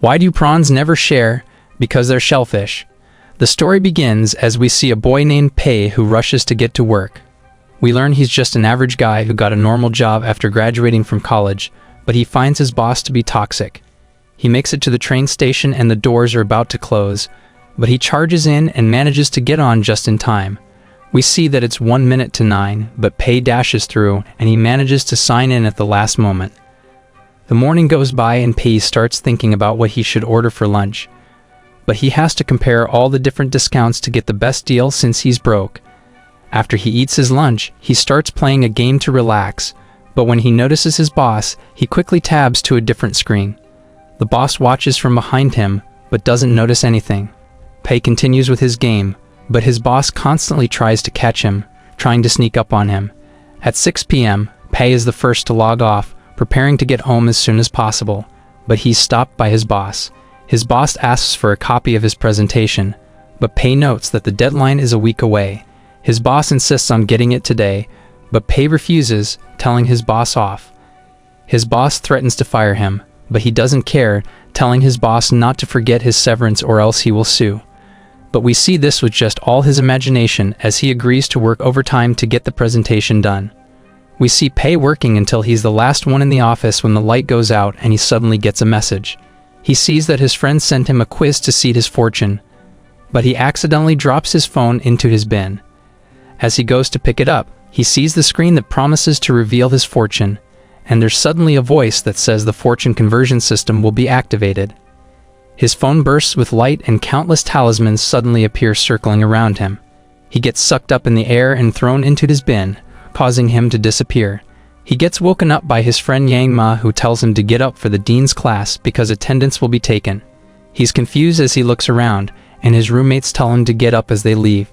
Why do prawns never share? Because they're shellfish. The story begins as we see a boy named Pei who rushes to get to work. We learn he's just an average guy who got a normal job after graduating from college, but he finds his boss to be toxic. He makes it to the train station and the doors are about to close, but he charges in and manages to get on just in time. We see that it's 1 minute to 9, but Pei dashes through and he manages to sign in at the last moment. The morning goes by and Pei starts thinking about what he should order for lunch. But he has to compare all the different discounts to get the best deal since he's broke. After he eats his lunch, he starts playing a game to relax, but when he notices his boss, he quickly tabs to a different screen. The boss watches from behind him, but doesn't notice anything. Pei continues with his game, but his boss constantly tries to catch him, trying to sneak up on him. At 6 p.m., Pei is the first to log off, preparing to get home as soon as possible, but he's stopped by his boss. His boss asks for a copy of his presentation, but Pei notes that the deadline is a week away. His boss insists on getting it today, but Pei refuses, telling his boss off. His boss threatens to fire him, but he doesn't care, telling his boss not to forget his severance or else he will sue. But we see this was just all his imagination as he agrees to work overtime to get the presentation done. We see Pei working until he's the last one in the office when the light goes out and he suddenly gets a message. He sees that his friend sent him a quiz to seed his fortune, but he accidentally drops his phone into his bin. As he goes to pick it up, he sees the screen that promises to reveal his fortune, and there's suddenly a voice that says the fortune conversion system will be activated. His phone bursts with light and countless talismans suddenly appear circling around him. He gets sucked up in the air and thrown into his bin, causing him to disappear. He gets woken up by his friend Yang Ma, who tells him to get up for the dean's class because attendance will be taken. He's confused as he looks around, and his roommates tell him to get up as they leave.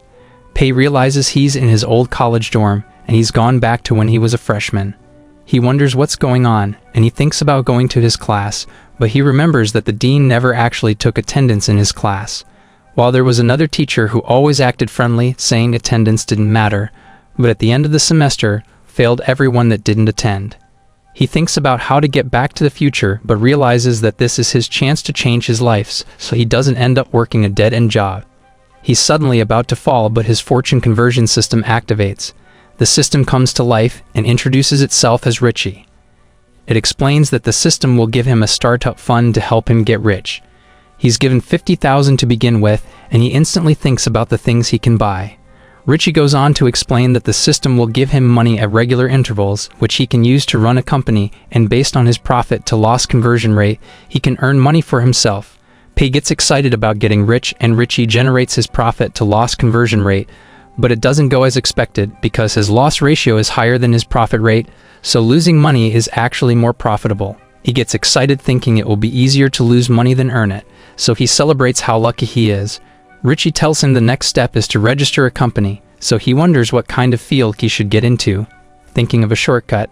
Pei realizes he's in his old college dorm, and he's gone back to when he was a freshman. He wonders what's going on, and he thinks about going to his class, but he remembers that the dean never actually took attendance in his class. While there was another teacher who always acted friendly, saying attendance didn't matter, but at the end of the semester, failed everyone that didn't attend. He thinks about how to get back to the future, but realizes that this is his chance to change his life, so he doesn't end up working a dead-end job. He's suddenly about to fall, but his fortune conversion system activates. The system comes to life and introduces itself as Richie. It explains that the system will give him a startup fund to help him get rich. He's given $50,000 to begin with, and he instantly thinks about the things he can buy. Richie goes on to explain that the system will give him money at regular intervals, which he can use to run a company, and based on his profit to loss conversion rate, he can earn money for himself. Pei gets excited about getting rich, and Richie generates his profit to loss conversion rate, but it doesn't go as expected because his loss ratio is higher than his profit rate, so losing money is actually more profitable. He gets excited thinking it will be easier to lose money than earn it, so he celebrates how lucky he is. Richie tells him the next step is to register a company, so he wonders what kind of field he should get into, thinking of a shortcut.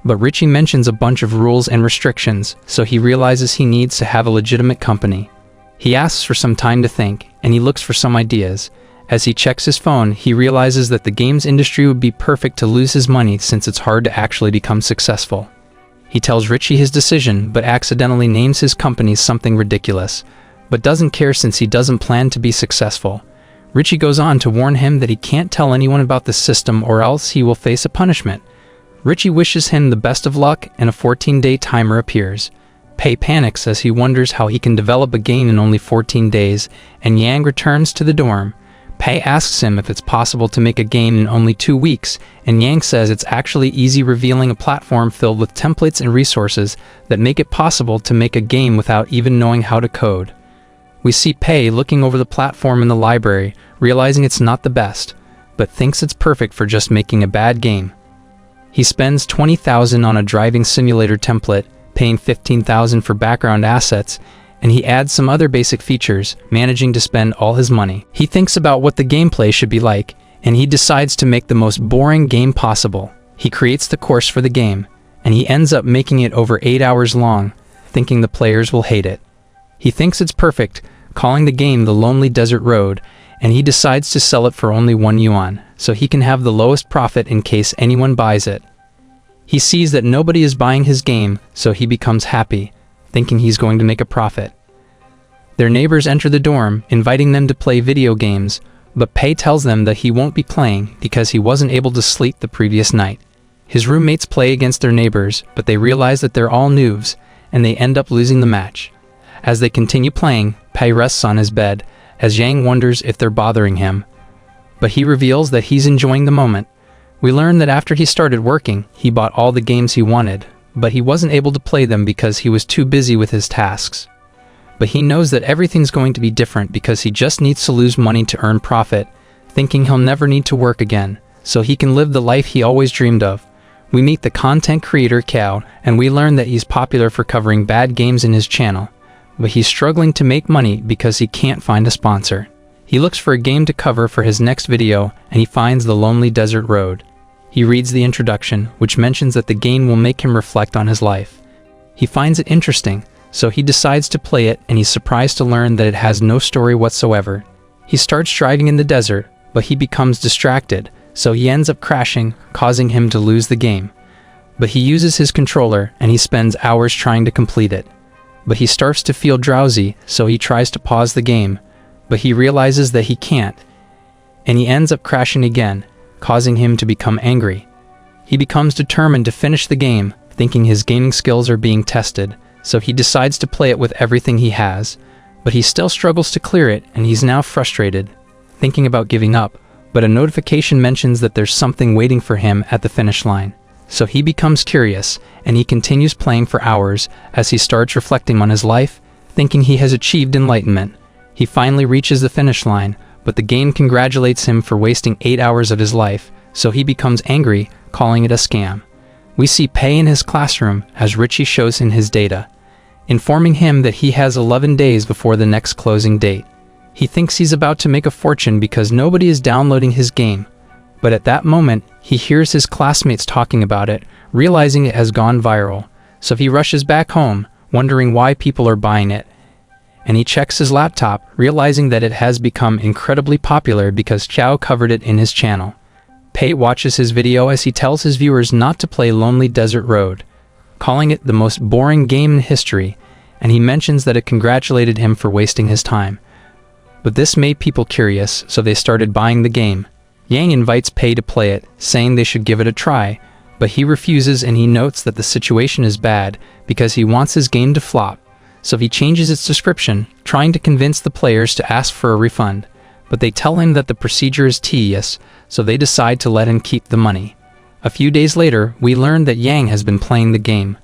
But Richie mentions a bunch of rules and restrictions, so he realizes he needs to have a legitimate company. He asks for some time to think, and he looks for some ideas. As he checks his phone, he realizes that the games industry would be perfect to lose his money since it's hard to actually become successful. He tells Richie his decision, but accidentally names his company something ridiculous, but doesn't care since he doesn't plan to be successful. Richie goes on to warn him that he can't tell anyone about the system or else he will face a punishment. Richie wishes him the best of luck, and a 14-day timer appears. Pei panics as he wonders how he can develop a game in only 14 days, and Yang returns to the dorm. Pei asks him if it's possible to make a game in only 2 weeks, and Yang says it's actually easy, revealing a platform filled with templates and resources that make it possible to make a game without even knowing how to code. We see Pei looking over the platform in the library, realizing it's not the best, but thinks it's perfect for just making a bad game. He spends $20,000 on a driving simulator template, paying $15,000 for background assets, and he adds some other basic features, managing to spend all his money. He thinks about what the gameplay should be like, and he decides to make the most boring game possible. He creates the course for the game, and he ends up making it over 8 hours long, thinking the players will hate it. He thinks it's perfect, calling the game The Lonely Desert Road, and he decides to sell it for only 1 yuan, so he can have the lowest profit in case anyone buys it. He sees that nobody is buying his game, so he becomes happy, thinking he's going to make a profit. Their neighbors enter the dorm, inviting them to play video games, but Pei tells them that he won't be playing because he wasn't able to sleep the previous night. His roommates play against their neighbors, but they realize that they're all noobs, and they end up losing the match. As they continue playing, Pei rests on his bed, as Yang wonders if they're bothering him. But he reveals that he's enjoying the moment. We learn that after he started working, he bought all the games he wanted, but he wasn't able to play them because he was too busy with his tasks. But he knows that everything's going to be different because he just needs to lose money to earn profit, thinking he'll never need to work again, so he can live the life he always dreamed of. We meet the content creator Kao, and we learn that he's popular for covering bad games in his channel, but he's struggling to make money because he can't find a sponsor. He looks for a game to cover for his next video, and he finds The Lonely Desert Road. He reads the introduction, which mentions that the game will make him reflect on his life. He finds it interesting, so he decides to play it, and he's surprised to learn that it has no story whatsoever. He starts driving in the desert, but he becomes distracted, so he ends up crashing, causing him to lose the game. But he uses his controller, and he spends hours trying to complete it. But he starts to feel drowsy, so he tries to pause the game, but he realizes that he can't, and he ends up crashing again, causing him to become angry. He becomes determined to finish the game, thinking his gaming skills are being tested, so he decides to play it with everything he has, but he still struggles to clear it, and he's now frustrated, thinking about giving up, but a notification mentions that there's something waiting for him at the finish line. So he becomes curious, and he continues playing for hours as he starts reflecting on his life, thinking he has achieved enlightenment. He finally reaches the finish line, but the game congratulates him for wasting 8 hours of his life, so he becomes angry, calling it a scam. We see Pei in his classroom as Richie shows him his data, informing him that he has 11 days before the next closing date. He thinks he's about to make a fortune because nobody is downloading his game, but at that moment, he hears his classmates talking about it, realizing it has gone viral, so he rushes back home, wondering why people are buying it. And he checks his laptop, realizing that it has become incredibly popular because Chow covered it in his channel. Pei watches his video as he tells his viewers not to play Lonely Desert Road, calling it the most boring game in history, and he mentions that it congratulated him for wasting his time. But this made people curious, so they started buying the game. Yang invites Pei to play it, saying they should give it a try, but he refuses, and he notes that the situation is bad because he wants his game to flop, so he changes its description, trying to convince the players to ask for a refund. But they tell him that the procedure is tedious, so they decide to let him keep the money. A few days later, we learn that Yang has been playing the game,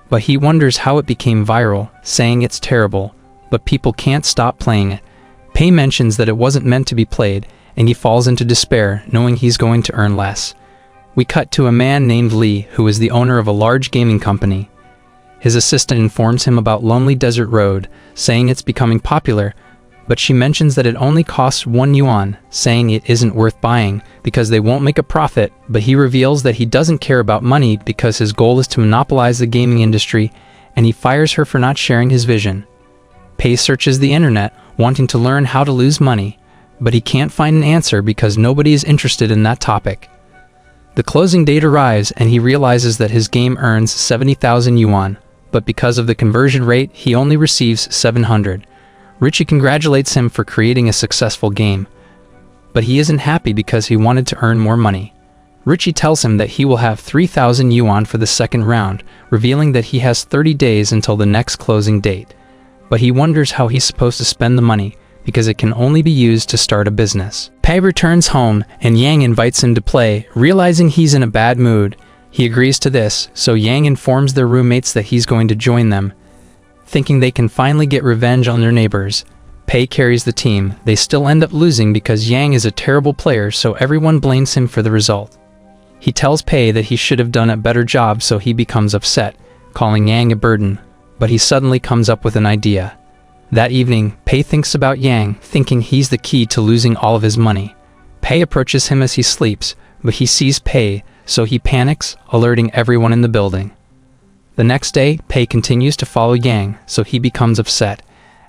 but he wonders how it became viral, saying it's terrible, but people can't stop playing it. Pei mentions that it wasn't meant to be played, and he falls into despair, knowing he's going to earn less. We cut to a man named Lee, who is the owner of a large gaming company. His assistant informs him about Lonely Desert Road, saying it's becoming popular, but she mentions that it only costs 1 yuan, saying it isn't worth buying because they won't make a profit, but he reveals that he doesn't care about money because his goal is to monopolize the gaming industry, and he fires her for not sharing his vision. Pei searches the internet, wanting to learn how to lose money, but he can't find an answer because nobody is interested in that topic. The closing date arrives, and he realizes that his game earns 70,000 yuan, but because of the conversion rate, he only receives 700. Richie congratulates him for creating a successful game, but he isn't happy because he wanted to earn more money. Richie tells him that he will have 3,000 yuan for the second round, revealing that he has 30 days until the next closing date. But he wonders how he's supposed to spend the money, because it can only be used to start a business. Pei returns home, and Yang invites him to play, realizing he's in a bad mood. He agrees to this, so Yang informs their roommates that he's going to join them, thinking they can finally get revenge on their neighbors. Pei carries the team. They still end up losing because Yang is a terrible player, so everyone blames him for the result. He tells Pei that he should have done a better job, so he becomes upset, calling Yang a burden, but he suddenly comes up with an idea. That evening, Pei thinks about Yang, thinking he's the key to losing all of his money. Pei approaches him as he sleeps, but he sees Pei, so he panics, alerting everyone in the building. The next day, Pei continues to follow Yang, so he becomes upset,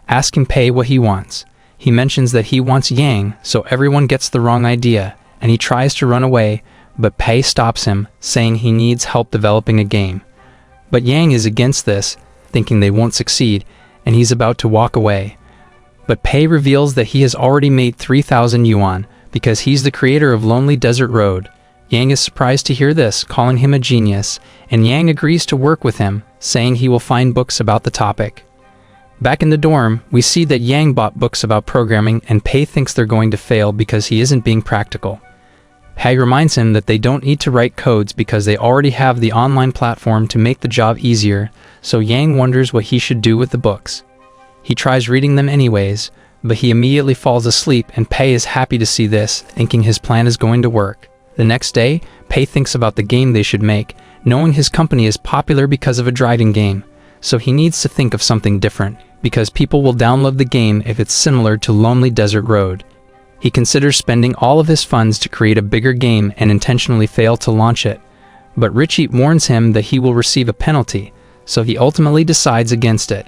asking Pei what he wants. He mentions that he wants Yang, so everyone gets the wrong idea, and he tries to run away, but Pei stops him, saying he needs help developing a game. But Yang is against this, thinking they won't succeed, and he's about to walk away. But Pei reveals that he has already made 3,000 yuan, because he's the creator of Lonely Desert Road. Yang is surprised to hear this, calling him a genius, and Yang agrees to work with him, saying he will find books about the topic. Back in the dorm, we see that Yang bought books about programming and Pei thinks they're going to fail because he isn't being practical. Pei reminds him that they don't need to write codes because they already have the online platform to make the job easier, so Yang wonders what he should do with the books. He tries reading them anyways, but he immediately falls asleep and Pei is happy to see this, thinking his plan is going to work. The next day, Pei thinks about the game they should make, knowing his company is popular because of a driving game, so he needs to think of something different, because people will download the game if it's similar to Lonely Desert Road. He considers spending all of his funds to create a bigger game and intentionally fail to launch it, but Richie warns him that he will receive a penalty, so he ultimately decides against it.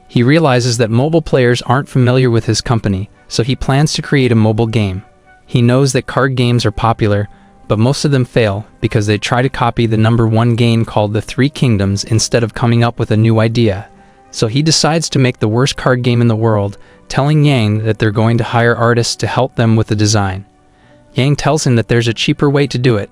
He realizes that mobile players aren't familiar with his company, so he plans to create a mobile game. He knows that card games are popular, but most of them fail because they try to copy the #1 game called the Three Kingdoms instead of coming up with a new idea. So he decides to make the worst card game in the world, telling Yang that they're going to hire artists to help them with the design. Yang tells him that there's a cheaper way to do it,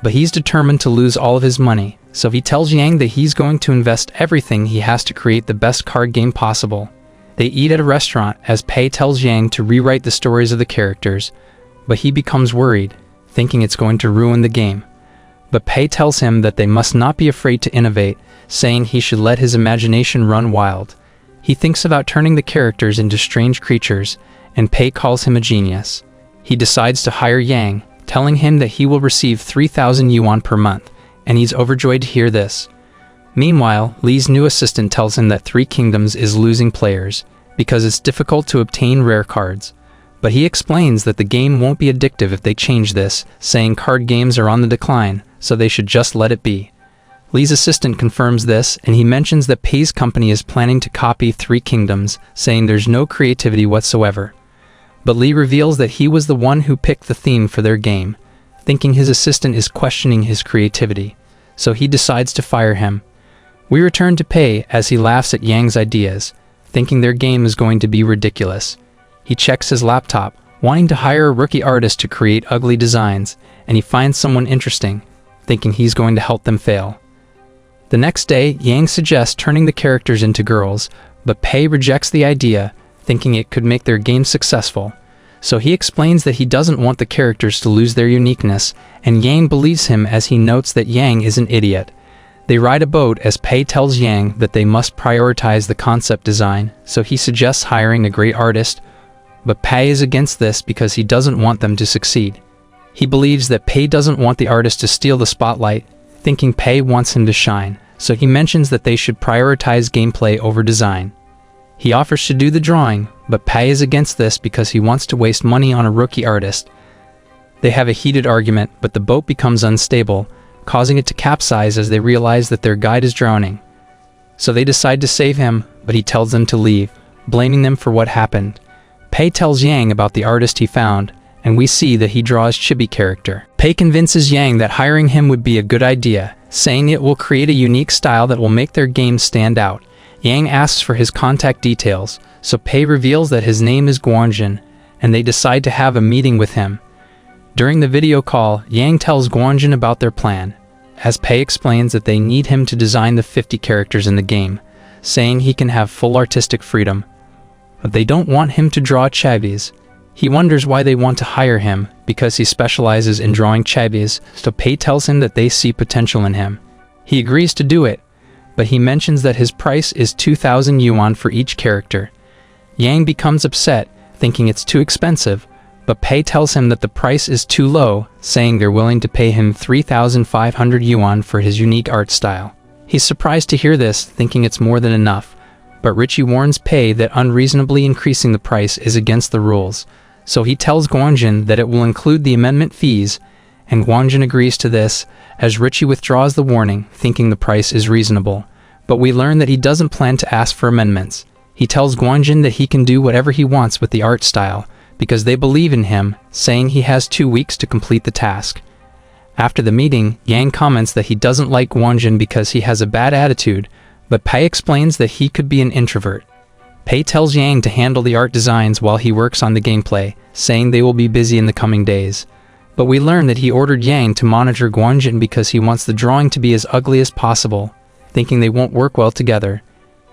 but he's determined to lose all of his money, so he tells Yang that he's going to invest everything he has to create the best card game possible. They eat at a restaurant as Pei tells Yang to rewrite the stories of the characters, but he becomes worried, thinking it's going to ruin the game. But Pei tells him that they must not be afraid to innovate, saying he should let his imagination run wild. He thinks about turning the characters into strange creatures, and Pei calls him a genius. He decides to hire Yang, telling him that he will receive 3,000 yuan per month, and he's overjoyed to hear this. Meanwhile, Li's new assistant tells him that Three Kingdoms is losing players, because it's difficult to obtain rare cards. But he explains that the game won't be addictive if they change this, saying card games are on the decline, so they should just let it be. Li's assistant confirms this, and he mentions that Pei's company is planning to copy Three Kingdoms, saying there's no creativity whatsoever. But Li reveals that he was the one who picked the theme for their game, thinking his assistant is questioning his creativity, so he decides to fire him. We return to Pei as he laughs at Yang's ideas, thinking their game is going to be ridiculous. He checks his laptop, wanting to hire a rookie artist to create ugly designs, and he finds someone interesting, thinking he's going to help them fail. The next day, Yang suggests turning the characters into girls, but Pei rejects the idea, thinking it could make their game successful. So he explains that he doesn't want the characters to lose their uniqueness, and Yang believes him as he notes that Yang is an idiot. They ride a boat as Pei tells Yang that they must prioritize the concept design, so he suggests hiring a great artist, but Pei is against this because he doesn't want them to succeed. He believes that Pei doesn't want the artist to steal the spotlight, thinking Pei wants him to shine, so he mentions that they should prioritize gameplay over design. He offers to do the drawing, but Pei is against this because he wants to waste money on a rookie artist. They have a heated argument, but the boat becomes unstable, causing it to capsize as they realize that their guide is drowning. So they decide to save him, but he tells them to leave, blaming them for what happened. Pei tells Yang about the artist he found, and we see that he draws Chibi character. Pei convinces Yang that hiring him would be a good idea, saying it will create a unique style that will make their game stand out. Yang asks for his contact details, so Pei reveals that his name is Guanjin, and they decide to have a meeting with him. During the video call, Yang tells Guanjin about their plan, as Pei explains that they need him to design the 50 characters in the game, saying he can have full artistic freedom. But they don't want him to draw chibis. He wonders why they want to hire him, because he specializes in drawing chibis, so Pei tells him that they see potential in him. He agrees to do it, but he mentions that his price is 2,000 yuan for each character. Yang becomes upset, thinking it's too expensive, but Pei tells him that the price is too low, saying they're willing to pay him 3,500 yuan for his unique art style. He's surprised to hear this, thinking it's more than enough, but Richie warns Pei that unreasonably increasing the price is against the rules, so he tells Guanjin that it will include the amendment fees, and Guanjin agrees to this, as Richie withdraws the warning, thinking the price is reasonable. But we learn that he doesn't plan to ask for amendments. He tells Guanjin that he can do whatever he wants with the art style, because they believe in him, saying he has 2 weeks to complete the task. After the meeting, Yang comments that he doesn't like Guanjin because he has a bad attitude, but Pei explains that he could be an introvert. Pei tells Yang to handle the art designs while he works on the gameplay, saying they will be busy in the coming days. But we learn that he ordered Yang to monitor Guanjin because he wants the drawing to be as ugly as possible, thinking they won't work well together.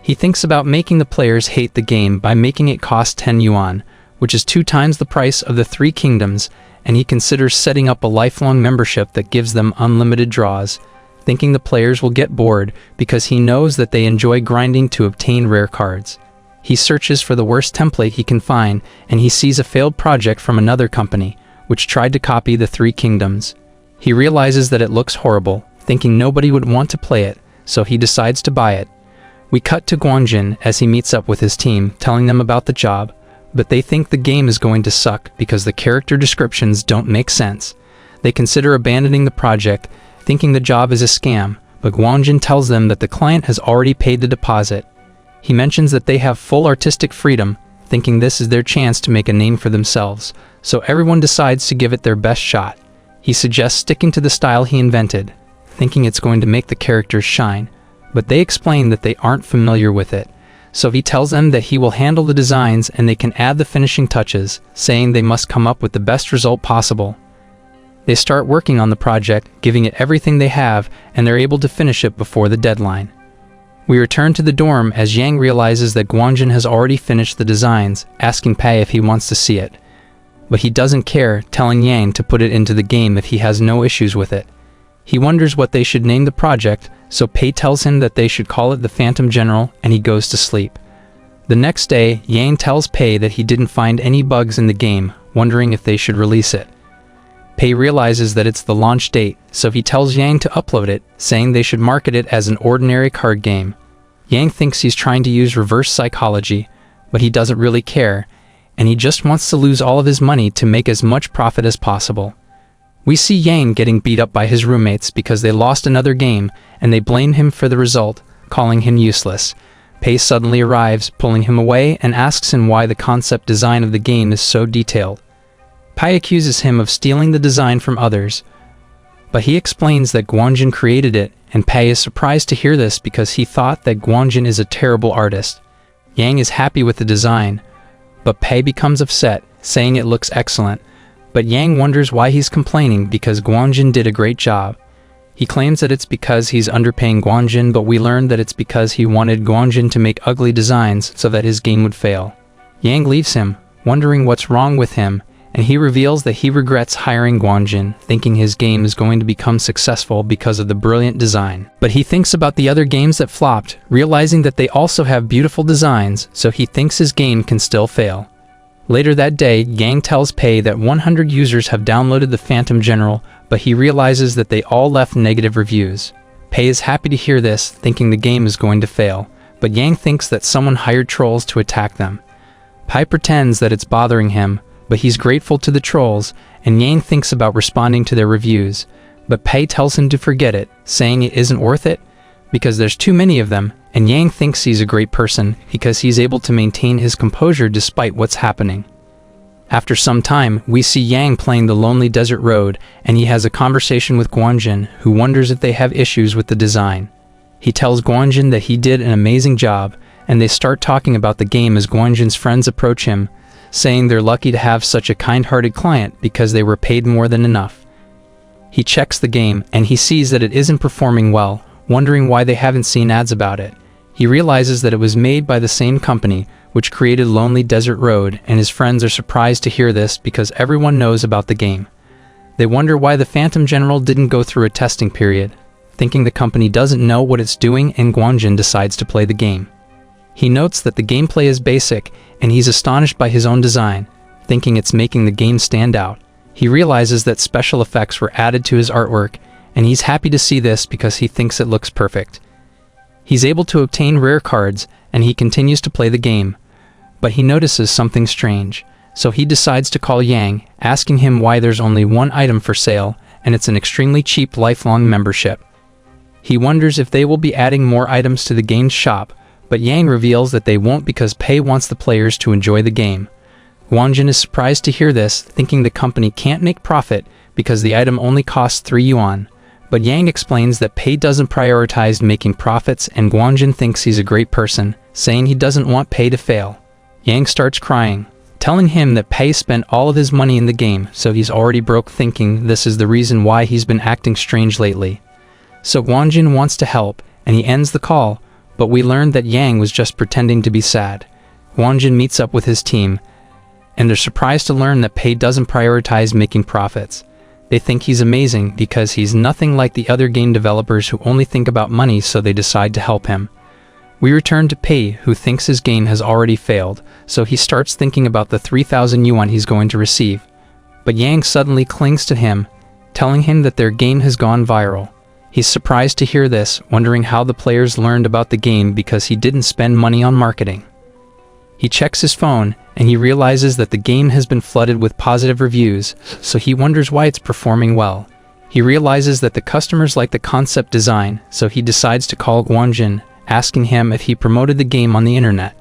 He thinks about making the players hate the game by making it cost 10 yuan, which is 2 times the price of the 3 kingdoms, and he considers setting up a lifelong membership that gives them unlimited draws, thinking the players will get bored because he knows that they enjoy grinding to obtain rare cards. He searches for the worst template he can find, and he sees a failed project from another company, which tried to copy the 3 kingdoms. He realizes that it looks horrible, thinking nobody would want to play it, so he decides to buy it. We cut to Guanjin as he meets up with his team, telling them about the job, but they think the game is going to suck because the character descriptions don't make sense. They consider abandoning the project, thinking the job is a scam, but Guanjin tells them that the client has already paid the deposit. He mentions that they have full artistic freedom, thinking this is their chance to make a name for themselves, so everyone decides to give it their best shot. He suggests sticking to the style he invented, thinking it's going to make the characters shine, but they explain that they aren't familiar with it. So he tells them that he will handle the designs and they can add the finishing touches, saying they must come up with the best result possible. They start working on the project, giving it everything they have, and they're able to finish it before the deadline. We return to the dorm as Yang realizes that Guanjin has already finished the designs, asking Pei if he wants to see it. But he doesn't care, telling Yang to put it into the game if he has no issues with it. He wonders what they should name the project, so Pei tells him that they should call it the Phantom General, and he goes to sleep. The next day, Yang tells Pei that he didn't find any bugs in the game, wondering if they should release it. Pei realizes that it's the launch date, so he tells Yang to upload it, saying they should market it as an ordinary card game. Yang thinks he's trying to use reverse psychology, but he doesn't really care, and he just wants to lose all of his money to make as much profit as possible. We see Yang getting beat up by his roommates because they lost another game, and they blame him for the result, calling him useless. Pei suddenly arrives, pulling him away, and asks him why the concept design of the game is so detailed. Pei accuses him of stealing the design from others, but he explains that Guanjin created it, and Pei is surprised to hear this because he thought that Guanjin is a terrible artist. Yang is happy with the design, but Pei becomes upset, saying it looks excellent. But Yang wonders why he's complaining because Guanjin did a great job. He claims that it's because he's underpaying Guanjin, but we learn that it's because he wanted Guanjin to make ugly designs so that his game would fail. Yang leaves him, wondering what's wrong with him, and he reveals that he regrets hiring Guanjin, thinking his game is going to become successful because of the brilliant design. But he thinks about the other games that flopped, realizing that they also have beautiful designs, so he thinks his game can still fail. Later that day, Yang tells Pei that 100 users have downloaded the Phantom General, but he realizes that they all left negative reviews. Pei is happy to hear this, thinking the game is going to fail, but Yang thinks that someone hired trolls to attack them. Pei pretends that it's bothering him, but he's grateful to the trolls, and Yang thinks about responding to their reviews, but Pei tells him to forget it, saying it isn't worth it, because there's too many of them, and Yang thinks he's a great person because he's able to maintain his composure despite what's happening. After some time, we see Yang playing the lonely desert road, and he has a conversation with Guanjin, who wonders if they have issues with the design. He tells Guanjin that he did an amazing job, and they start talking about the game as Guanjin's friends approach him, saying they're lucky to have such a kind-hearted client because they were paid more than enough. He checks the game, and he sees that it isn't performing well, wondering why they haven't seen ads about it. He realizes that it was made by the same company, which created Lonely Desert Road, and his friends are surprised to hear this because everyone knows about the game. They wonder why the Phantom General didn't go through a testing period, thinking the company doesn't know what it's doing, and Guanjin decides to play the game. He notes that the gameplay is basic, and he's astonished by his own design, thinking it's making the game stand out. He realizes that special effects were added to his artwork, and he's happy to see this because he thinks it looks perfect. He's able to obtain rare cards, and he continues to play the game. But he notices something strange, so he decides to call Yang, asking him why there's only one item for sale, and it's an extremely cheap lifelong membership. He wonders if they will be adding more items to the game's shop, but Yang reveals that they won't because Pei wants the players to enjoy the game. Guanjin is surprised to hear this, thinking the company can't make profit because the item only costs 3 yuan. But Yang explains that Pei doesn't prioritize making profits, and Guanjin thinks he's a great person, saying he doesn't want Pei to fail. Yang starts crying, telling him that Pei spent all of his money in the game, so he's already broke, thinking this is the reason why he's been acting strange lately. So Guanjin wants to help, and he ends the call, but we learned that Yang was just pretending to be sad. Guanjin meets up with his team, and they're surprised to learn that Pei doesn't prioritize making profits. They think he's amazing because he's nothing like the other game developers who only think about money, so they decide to help him. We return to Pei, who thinks his game has already failed, so he starts thinking about the 3,000 yuan he's going to receive. But Yang suddenly clings to him, telling him that their game has gone viral. He's surprised to hear this, wondering how the players learned about the game because he didn't spend money on marketing. He checks his phone, and he realizes that the game has been flooded with positive reviews, so he wonders why it's performing well. He realizes that the customers like the concept design, so he decides to call Guanjin, asking him if he promoted the game on the internet.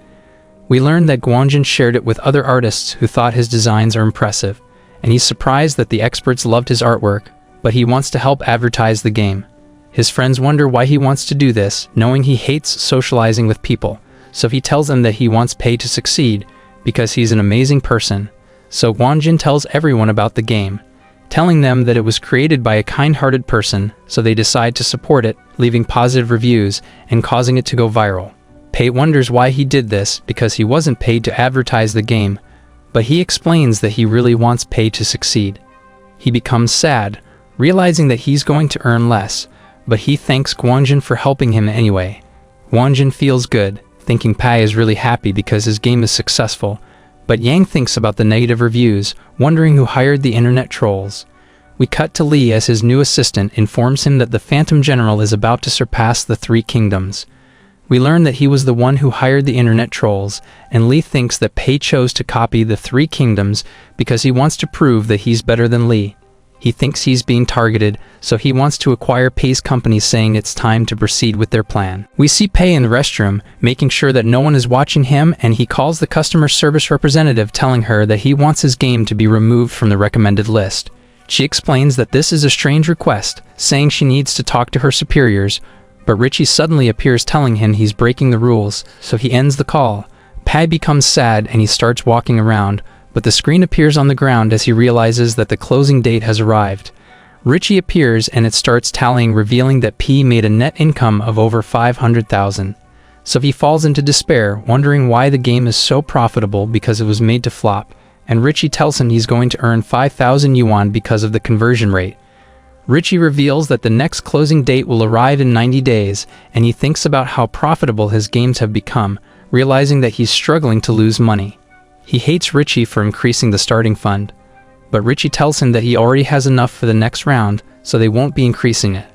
We learned that Guanjin shared it with other artists who thought his designs are impressive, and he's surprised that the experts loved his artwork, but he wants to help advertise the game. His friends wonder why he wants to do this, knowing he hates socializing with people, so he tells them that he wants Pei to succeed, because he's an amazing person. So Guanjin tells everyone about the game, telling them that it was created by a kind-hearted person, so they decide to support it, leaving positive reviews and causing it to go viral. Pei wonders why he did this, because he wasn't paid to advertise the game, but he explains that he really wants Pei to succeed. He becomes sad, realizing that he's going to earn less, but he thanks Guanjin for helping him anyway. Guanjin feels good, thinking Pei is really happy because his game is successful, but Yang thinks about the negative reviews, wondering who hired the internet trolls. We cut to Li as his new assistant informs him that the Phantom General is about to surpass the Three Kingdoms. We learn that he was the one who hired the internet trolls, and Li thinks that Pei chose to copy the Three Kingdoms because he wants to prove that he's better than Li. He thinks he's being targeted, so he wants to acquire Pei's company, saying it's time to proceed with their plan. We see Pei in the restroom, making sure that no one is watching him, and he calls the customer service representative, telling her that he wants his game to be removed from the recommended list. She explains that this is a strange request, saying she needs to talk to her superiors, but Richie suddenly appears, telling him he's breaking the rules, so he ends the call. Pei becomes sad and he starts walking around, but the screen appears on the ground as he realizes that the closing date has arrived. Richie appears and it starts tallying, revealing that P made a net income of over 500,000. So he falls into despair, wondering why the game is so profitable because it was made to flop, and Richie tells him he's going to earn 5,000 yuan because of the conversion rate. Richie reveals that the next closing date will arrive in 90 days, and he thinks about how profitable his games have become, realizing that he's struggling to lose money. He hates Richie for increasing the starting fund, but Richie tells him that he already has enough for the next round, so they won't be increasing it.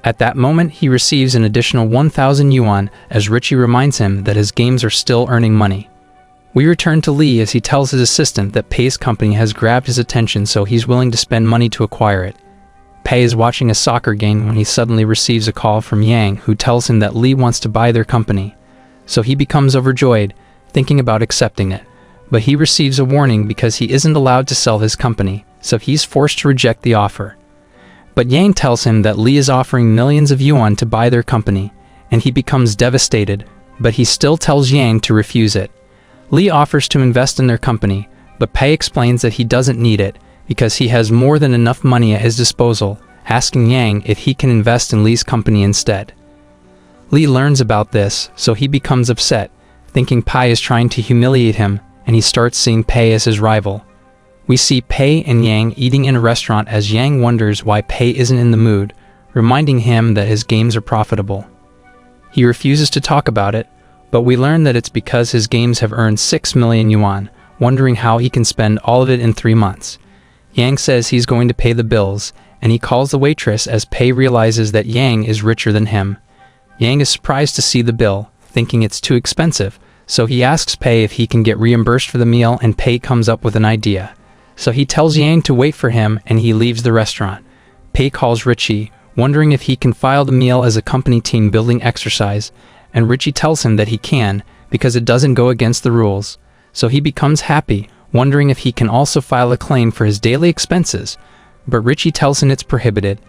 At that moment, he receives an additional 1,000 yuan as Richie reminds him that his games are still earning money. We return to Li as he tells his assistant that Pei's company has grabbed his attention, so he's willing to spend money to acquire it. Pei is watching a soccer game when he suddenly receives a call from Yang, who tells him that Li wants to buy their company. So he becomes overjoyed, thinking about accepting it. But he receives a warning because he isn't allowed to sell his company, so he's forced to reject the offer. But Yang tells him that Li is offering millions of yuan to buy their company, and he becomes devastated, but he still tells Yang to refuse it. Li offers to invest in their company, but Pei explains that he doesn't need it because he has more than enough money at his disposal, asking Yang if he can invest in Li's company instead. Li learns about this, so he becomes upset, thinking Pei is trying to humiliate him, and he starts seeing Pei as his rival. We see Pei and Yang eating in a restaurant as Yang wonders why Pei isn't in the mood, reminding him that his games are profitable. He refuses to talk about it, but we learn that it's because his games have earned 6 million yuan, wondering how he can spend all of it in 3 months. Yang says he's going to pay the bills, and he calls the waitress as Pei realizes that Yang is richer than him. Yang is surprised to see the bill, thinking it's too expensive, so he asks Pei if he can get reimbursed for the meal, and Pei comes up with an idea. So he tells Yang to wait for him and he leaves the restaurant. Pei calls Richie, wondering if he can file the meal as a company team building exercise, and Richie tells him that he can because it doesn't go against the rules. So he becomes happy, wondering if he can also file a claim for his daily expenses, but Richie tells him it's prohibited.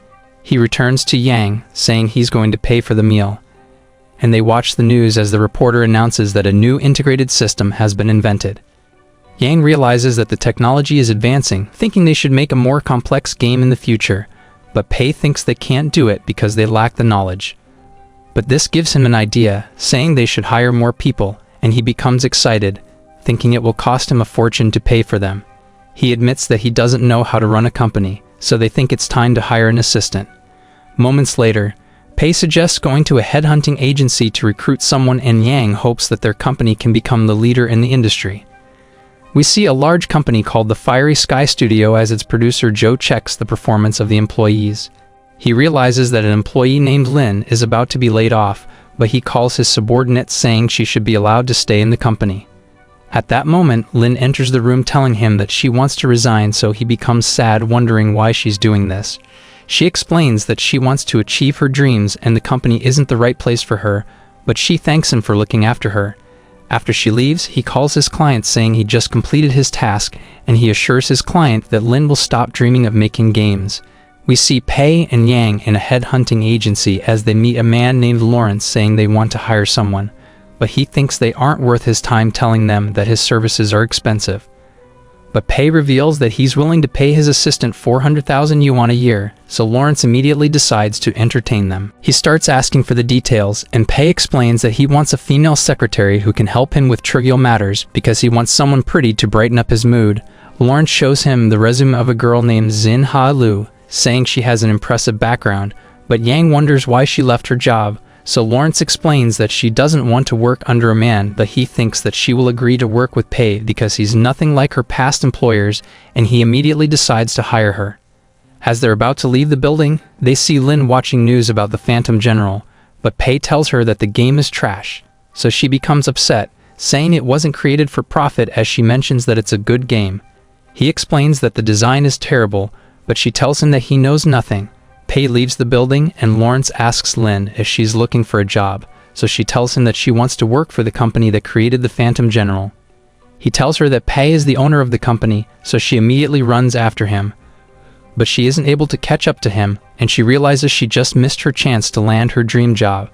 He returns to Yang, saying he's going to pay for the meal. and they watch the news as the reporter announces that a new integrated system has been invented. Yang realizes that the technology is advancing, thinking they should make a more complex game in the future, but Pei thinks they can't do it because they lack the knowledge. But this gives him an idea, saying they should hire more people, and he becomes excited, thinking it will cost him a fortune to pay for them. He admits that he doesn't know how to run a company, so they think it's time to hire an assistant. Moments later, Pei suggests going to a headhunting agency to recruit someone, and Yang hopes that their company can become the leader in the industry. We see a large company called the Fiery Sky Studio as its producer Joe checks the performance of the employees. He realizes that an employee named Lin is about to be laid off, but he calls his subordinate saying she should be allowed to stay in the company. At that moment, Lin enters the room telling him that she wants to resign, so he becomes sad, wondering why she's doing this. She explains that she wants to achieve her dreams and the company isn't the right place for her, but she thanks him for looking after her. After she leaves, he calls his client saying he just completed his task, and he assures his client that Lin will stop dreaming of making games. We see Pei and Yang in a headhunting agency as they meet a man named Lawrence saying they want to hire someone, but he thinks they aren't worth his time, telling them that his services are expensive. But Pei reveals that he's willing to pay his assistant 400,000 yuan a year, so Lawrence immediately decides to entertain them. He starts asking for the details, and Pei explains that he wants a female secretary who can help him with trivial matters because he wants someone pretty to brighten up his mood. Lawrence shows him the resume of a girl named Xin Ha Lu, saying she has an impressive background, but Yang wonders why she left her job. So Lawrence explains that she doesn't want to work under a man, but he thinks that she will agree to work with Pei because he's nothing like her past employers, and he immediately decides to hire her. As they're about to leave the building, they see Lin watching news about the Phantom General, but Pei tells her that the game is trash, so she becomes upset, saying it wasn't created for profit as she mentions that it's a good game. He explains that the design is terrible, but she tells him that he knows nothing. Pei leaves the building, and Lawrence asks Lin if she's looking for a job, so she tells him that she wants to work for the company that created the Phantom General. He tells her that Pei is the owner of the company, so she immediately runs after him. But she isn't able to catch up to him, and she realizes she just missed her chance to land her dream job.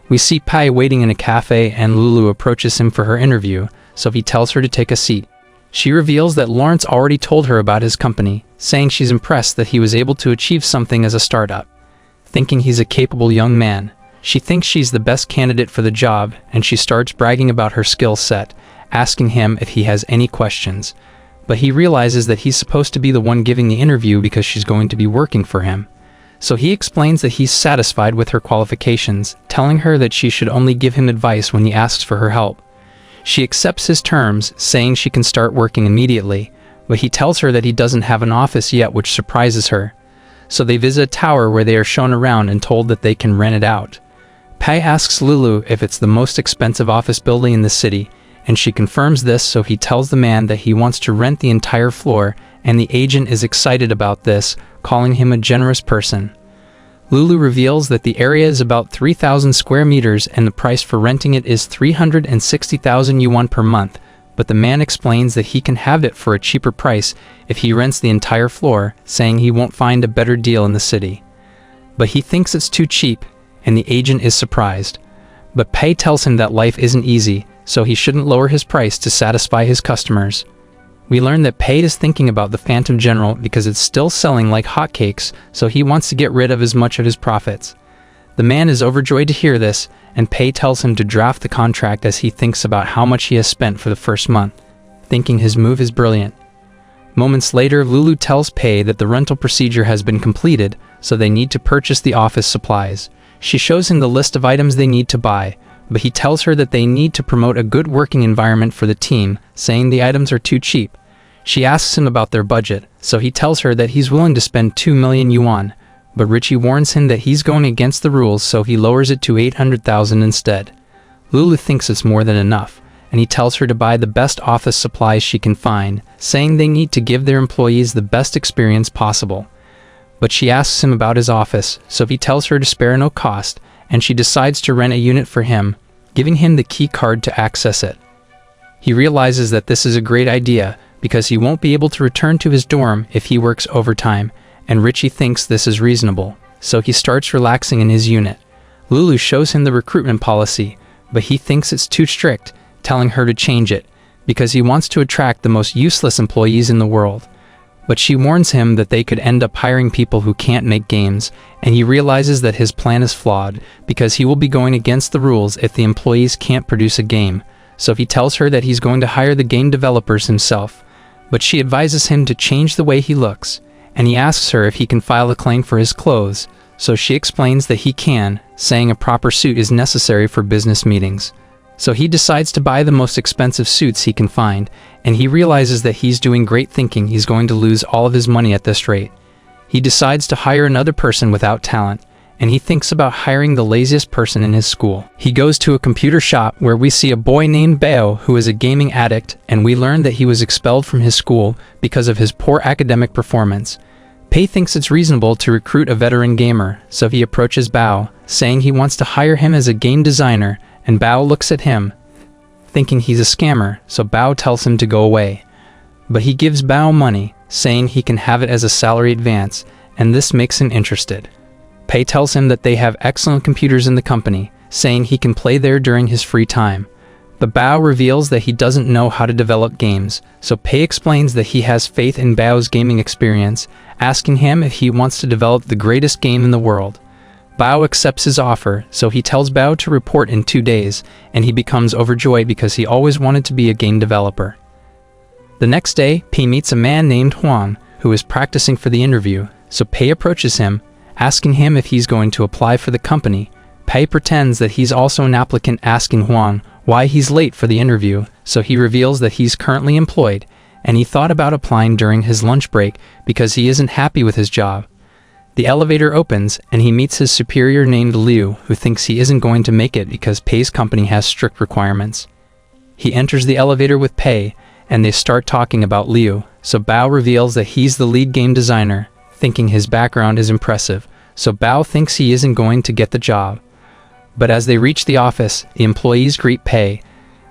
We see Pei waiting in a cafe, and Lulu approaches him for her interview, so he tells her to take a seat. She reveals that Lawrence already told her about his company, saying she's impressed that he was able to achieve something as a startup. Thinking he's a capable young man, she thinks she's the best candidate for the job, and she starts bragging about her skill set, asking him if he has any questions. But he realizes that he's supposed to be the one giving the interview because she's going to be working for him. So he explains that he's satisfied with her qualifications, telling her that she should only give him advice when he asks for her help. She accepts his terms, saying she can start working immediately, but he tells her that he doesn't have an office yet, which surprises her. So they visit a tower where they are shown around and told that they can rent it out. Pei asks Lulu if it's the most expensive office building in the city, and she confirms this, so he tells the man that he wants to rent the entire floor, and the agent is excited about this, calling him a generous person. Lulu reveals that the area is about 3,000 square meters and the price for renting it is 360,000 yuan per month, but the man explains that he can have it for a cheaper price if he rents the entire floor, saying he won't find a better deal in the city. But he thinks it's too cheap, and the agent is surprised. But Pei tells him that life isn't easy, so he shouldn't lower his price to satisfy his customers. We learn that Pei is thinking about the Phantom General because it's still selling like hotcakes, so he wants to get rid of as much of his profits. The man is overjoyed to hear this, and Pei tells him to draft the contract as he thinks about how much he has spent for the first month, thinking his move is brilliant. Moments later, Lulu tells Pei that the rental procedure has been completed, so they need to purchase the office supplies. She shows him the list of items they need to buy, but he tells her that they need to promote a good working environment for the team, saying the items are too cheap. She asks him about their budget, so he tells her that he's willing to spend 2 million yuan, but Richie warns him that he's going against the rules, so he lowers it to 800,000 instead. Lulu thinks it's more than enough, and he tells her to buy the best office supplies she can find, saying they need to give their employees the best experience possible. But she asks him about his office, so he tells her to spare no cost, and she decides to rent a unit for him, giving him the key card to access it. He realizes that this is a great idea, because he won't be able to return to his dorm if he works overtime, and Richie thinks this is reasonable, so he starts relaxing in his unit. Lulu shows him the recruitment policy, but he thinks it's too strict, telling her to change it, because he wants to attract the most useless employees in the world. But she warns him that they could end up hiring people who can't make games, and he realizes that his plan is flawed, because he will be going against the rules if the employees can't produce a game. So he tells her that he's going to hire the game developers himself, but she advises him to change the way he looks, and he asks her if he can file a claim for his clothes, so she explains that he can, saying a proper suit is necessary for business meetings. So he decides to buy the most expensive suits he can find, and he realizes that he's doing great thinking he's going to lose all of his money at this rate. He decides to hire another person without talent, and he thinks about hiring the laziest person in his school. He goes to a computer shop where we see a boy named Bao who is a gaming addict, and we learn that he was expelled from his school because of his poor academic performance. Pei thinks it's reasonable to recruit a veteran gamer, so he approaches Bao, saying he wants to hire him as a game designer, and Bao looks at him, thinking he's a scammer, so Bao tells him to go away. But he gives Bao money, saying he can have it as a salary advance, and this makes him interested. Pei tells him that they have excellent computers in the company, saying he can play there during his free time. But Bao reveals that he doesn't know how to develop games, so Pei explains that he has faith in Bao's gaming experience, asking him if he wants to develop the greatest game in the world. Bao accepts his offer, so he tells Bao to report in 2 days, and he becomes overjoyed because he always wanted to be a game developer. The next day, Pei meets a man named Huang, who is practicing for the interview, so Pei approaches him, asking him if he's going to apply for the company. Pei pretends that he's also an applicant, asking Huang why he's late for the interview, so he reveals that he's currently employed, and he thought about applying during his lunch break because he isn't happy with his job. The elevator opens, and he meets his superior named Liu, who thinks he isn't going to make it because Pei's company has strict requirements. He enters the elevator with Pei, and they start talking about Liu, so Bao reveals that he's the lead game designer, thinking his background is impressive, so Bao thinks he isn't going to get the job. But as they reach the office, the employees greet Pei,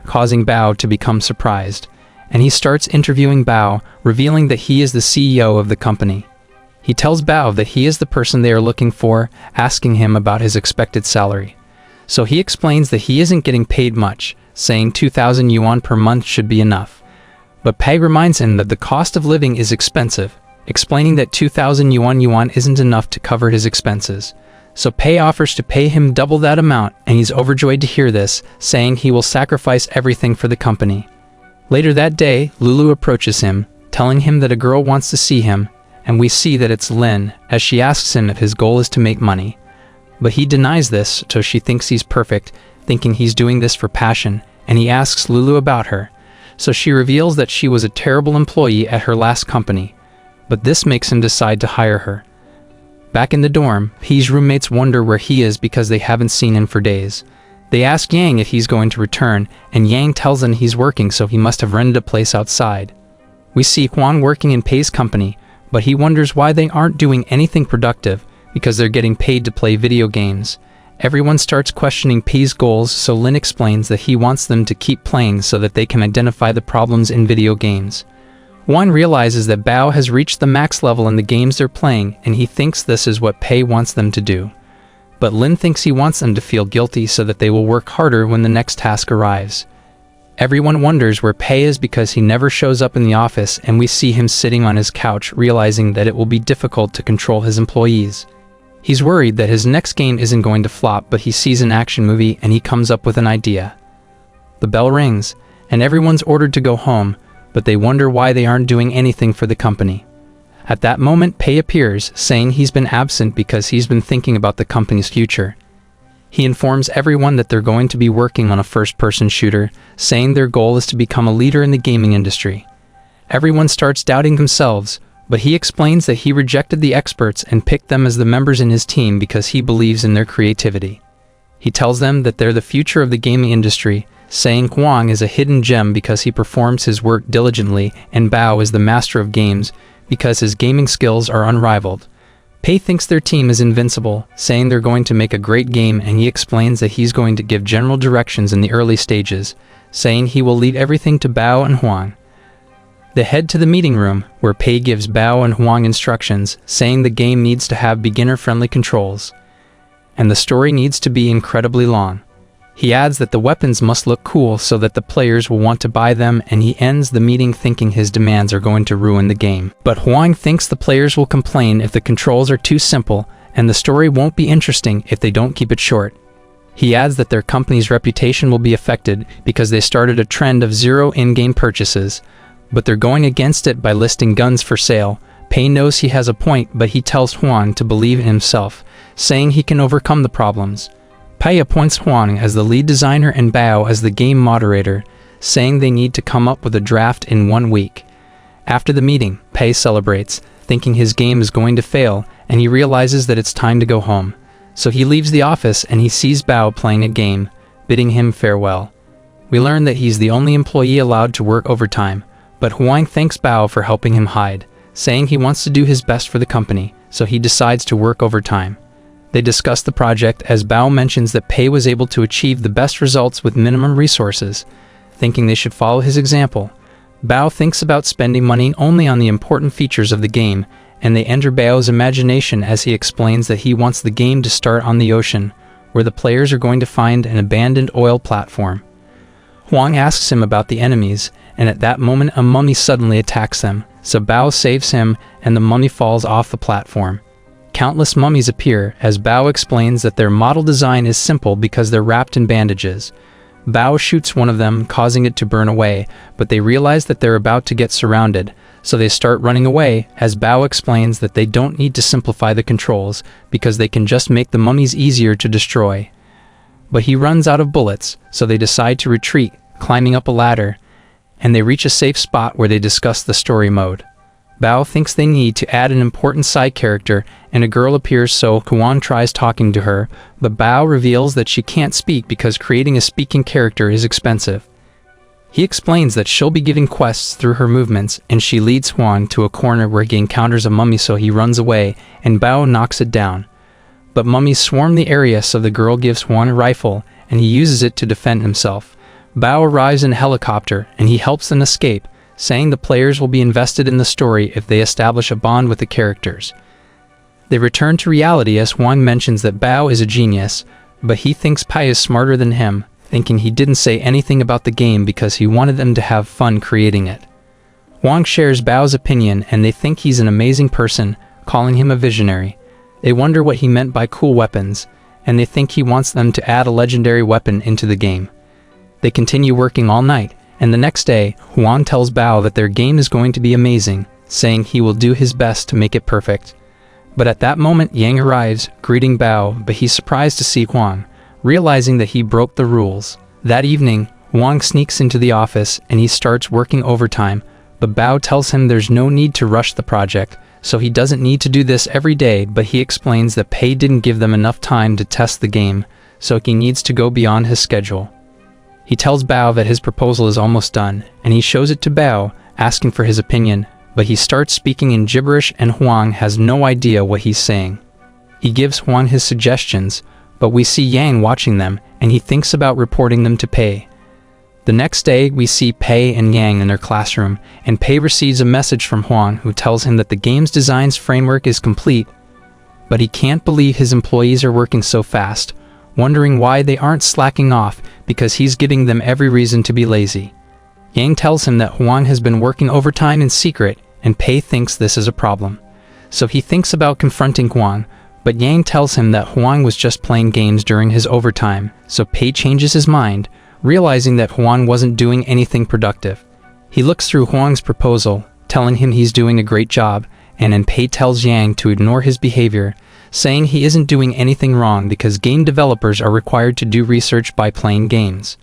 causing Bao to become surprised, and he starts interviewing Bao, revealing that he is the CEO of the company. He tells Bao that he is the person they are looking for, asking him about his expected salary. So he explains that he isn't getting paid much, saying 2,000 yuan per month should be enough. But Pei reminds him that the cost of living is expensive, explaining that 2,000 yuan isn't enough to cover his expenses. So Pei offers to pay him double that amount, and he's overjoyed to hear this, saying he will sacrifice everything for the company. Later that day, Lulu approaches him, telling him that a girl wants to see him, and we see that it's Lin, as she asks him if his goal is to make money. But he denies this, so she thinks he's perfect, thinking he's doing this for passion, and he asks Lulu about her. So she reveals that she was a terrible employee at her last company, but this makes him decide to hire her. Back in the dorm, Pei's roommates wonder where he is because they haven't seen him for days. They ask Yang if he's going to return, and Yang tells them he's working, so he must have rented a place outside. We see Huang working in Pei's company, but he wonders why they aren't doing anything productive, because they're getting paid to play video games. Everyone starts questioning Pei's goals, so Lin explains that he wants them to keep playing so that they can identify the problems in video games. Juan realizes that Bao has reached the max level in the games they're playing, and he thinks this is what Pei wants them to do. But Lin thinks he wants them to feel guilty so that they will work harder when the next task arrives. Everyone wonders where Pei is because he never shows up in the office, and we see him sitting on his couch, realizing that it will be difficult to control his employees. He's worried that his next game isn't going to flop, but he sees an action movie and he comes up with an idea. The bell rings, and everyone's ordered to go home, but they wonder why they aren't doing anything for the company. At that moment, Pei appears, saying he's been absent because he's been thinking about the company's future. He informs everyone that they're going to be working on a first-person shooter, saying their goal is to become a leader in the gaming industry. Everyone starts doubting themselves, but he explains that he rejected the experts and picked them as the members in his team because he believes in their creativity. He tells them that they're the future of the gaming industry, saying Huang is a hidden gem because he performs his work diligently, and Bao is the master of games because his gaming skills are unrivaled. Pei thinks their team is invincible, saying they're going to make a great game, and he explains that he's going to give general directions in the early stages, saying he will leave everything to Bao and Huang. They head to the meeting room, where Pei gives Bao and Huang instructions, saying the game needs to have beginner-friendly controls. and the story needs to be incredibly long. He adds that the weapons must look cool so that the players will want to buy them, and he ends the meeting thinking his demands are going to ruin the game. But Huang thinks the players will complain if the controls are too simple, and the story won't be interesting if they don't keep it short. He adds that their company's reputation will be affected because they started a trend of zero in-game purchases, but they're going against it by listing guns for sale. Pei knows he has a point, but he tells Huang to believe in himself, saying he can overcome the problems. Pei appoints Huang as the lead designer and Bao as the game moderator, saying they need to come up with a draft in 1 week. After the meeting, Pei celebrates, thinking his game is going to fail, and he realizes that it's time to go home. So he leaves the office and he sees Bao playing a game, bidding him farewell. We learn that he's the only employee allowed to work overtime, but Huang thanks Bao for helping him hide, saying he wants to do his best for the company, so he decides to work overtime. They discuss the project as Bao mentions that Pei was able to achieve the best results with minimum resources, thinking they should follow his example. Bao thinks about spending money only on the important features of the game, and they enter Bao's imagination as he explains that he wants the game to start on the ocean, where the players are going to find an abandoned oil platform. Huang asks him about the enemies, and at that moment a mummy suddenly attacks them, so Bao saves him and the mummy falls off the platform. Countless mummies appear as Bao explains that their model design is simple because they're wrapped in bandages. Bao shoots one of them, causing it to burn away, but they realize that they're about to get surrounded, so they start running away as Bao explains that they don't need to simplify the controls because they can just make the mummies easier to destroy. But he runs out of bullets, so they decide to retreat, climbing up a ladder, and they reach a safe spot where they discuss the story mode. Bao thinks they need to add an important side character, and a girl appears, so Huang tries talking to her, but Bao reveals that she can't speak because creating a speaking character is expensive. He explains that she'll be giving quests through her movements, and she leads Huang to a corner where he encounters a mummy, so he runs away, and Bao knocks it down. But mummies swarm the area, so the girl gives Huang a rifle, and he uses it to defend himself. Bao arrives in a helicopter, and he helps them escape, saying the players will be invested in the story if they establish a bond with the characters. They return to reality as Huang mentions that Bao is a genius, but he thinks Pei is smarter than him, thinking he didn't say anything about the game because he wanted them to have fun creating it. Huang shares Bao's opinion and they think he's an amazing person, calling him a visionary. They wonder what he meant by cool weapons, and they think he wants them to add a legendary weapon into the game. They continue working all night, and the next day, Huang tells Bao that their game is going to be amazing, saying he will do his best to make it perfect. But at that moment, Yang arrives, greeting Bao, but he's surprised to see Huang, realizing that he broke the rules. That evening, Huang sneaks into the office and he starts working overtime, but Bao tells him there's no need to rush the project, so he doesn't need to do this every day, but he explains that Pei didn't give them enough time to test the game, so he needs to go beyond his schedule. He tells Bao that his proposal is almost done, and he shows it to Bao, asking for his opinion, but he starts speaking in gibberish and Huang has no idea what he's saying. He gives Huang his suggestions, but we see Yang watching them, and he thinks about reporting them to Pei. The next day, we see Pei and Yang in their classroom, and Pei receives a message from Huang who tells him that the game's design's framework is complete, but he can't believe his employees are working so fast, wondering why they aren't slacking off because he's giving them every reason to be lazy. Yang tells him that Huang has been working overtime in secret, and Pei thinks this is a problem. So he thinks about confronting Huang, but Yang tells him that Huang was just playing games during his overtime, so Pei changes his mind, realizing that Huang wasn't doing anything productive. He looks through Huang's proposal, telling him he's doing a great job, and then Pei tells Yang to ignore his behavior, saying he isn't doing anything wrong because game developers are required to do research by playing games.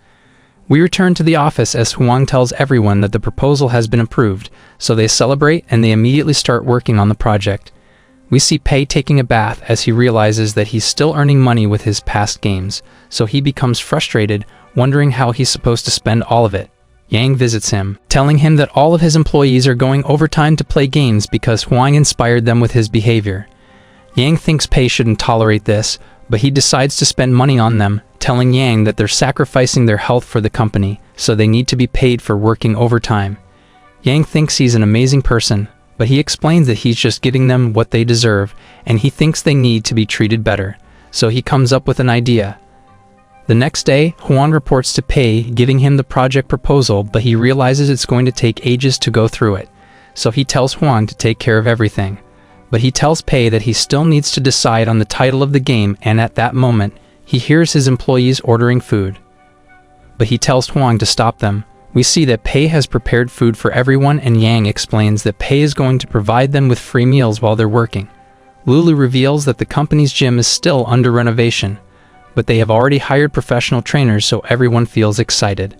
We return to the office as Huang tells everyone that the proposal has been approved, so they celebrate and they immediately start working on the project. We see Pei taking a bath as he realizes that he's still earning money with his past games, so he becomes frustrated, wondering how he's supposed to spend all of it. Yang visits him, telling him that all of his employees are going overtime to play games because Huang inspired them with his behavior. Yang thinks Pei shouldn't tolerate this, but he decides to spend money on them, telling Yang that they're sacrificing their health for the company, so they need to be paid for working overtime. Yang thinks he's an amazing person, but he explains that he's just giving them what they deserve, and he thinks they need to be treated better. so he comes up with an idea. The next day, Huang reports to Pei, giving him the project proposal, but he realizes it's going to take ages to go through it. So he tells Huang to take care of everything. But he tells Pei that he still needs to decide on the title of the game, and at that moment, he hears his employees ordering food. But he tells Huang to stop them. We see that Pei has prepared food for everyone, and Yang explains that Pei is going to provide them with free meals while they're working. Lulu reveals that the company's gym is still under renovation, but they have already hired professional trainers, so everyone feels excited.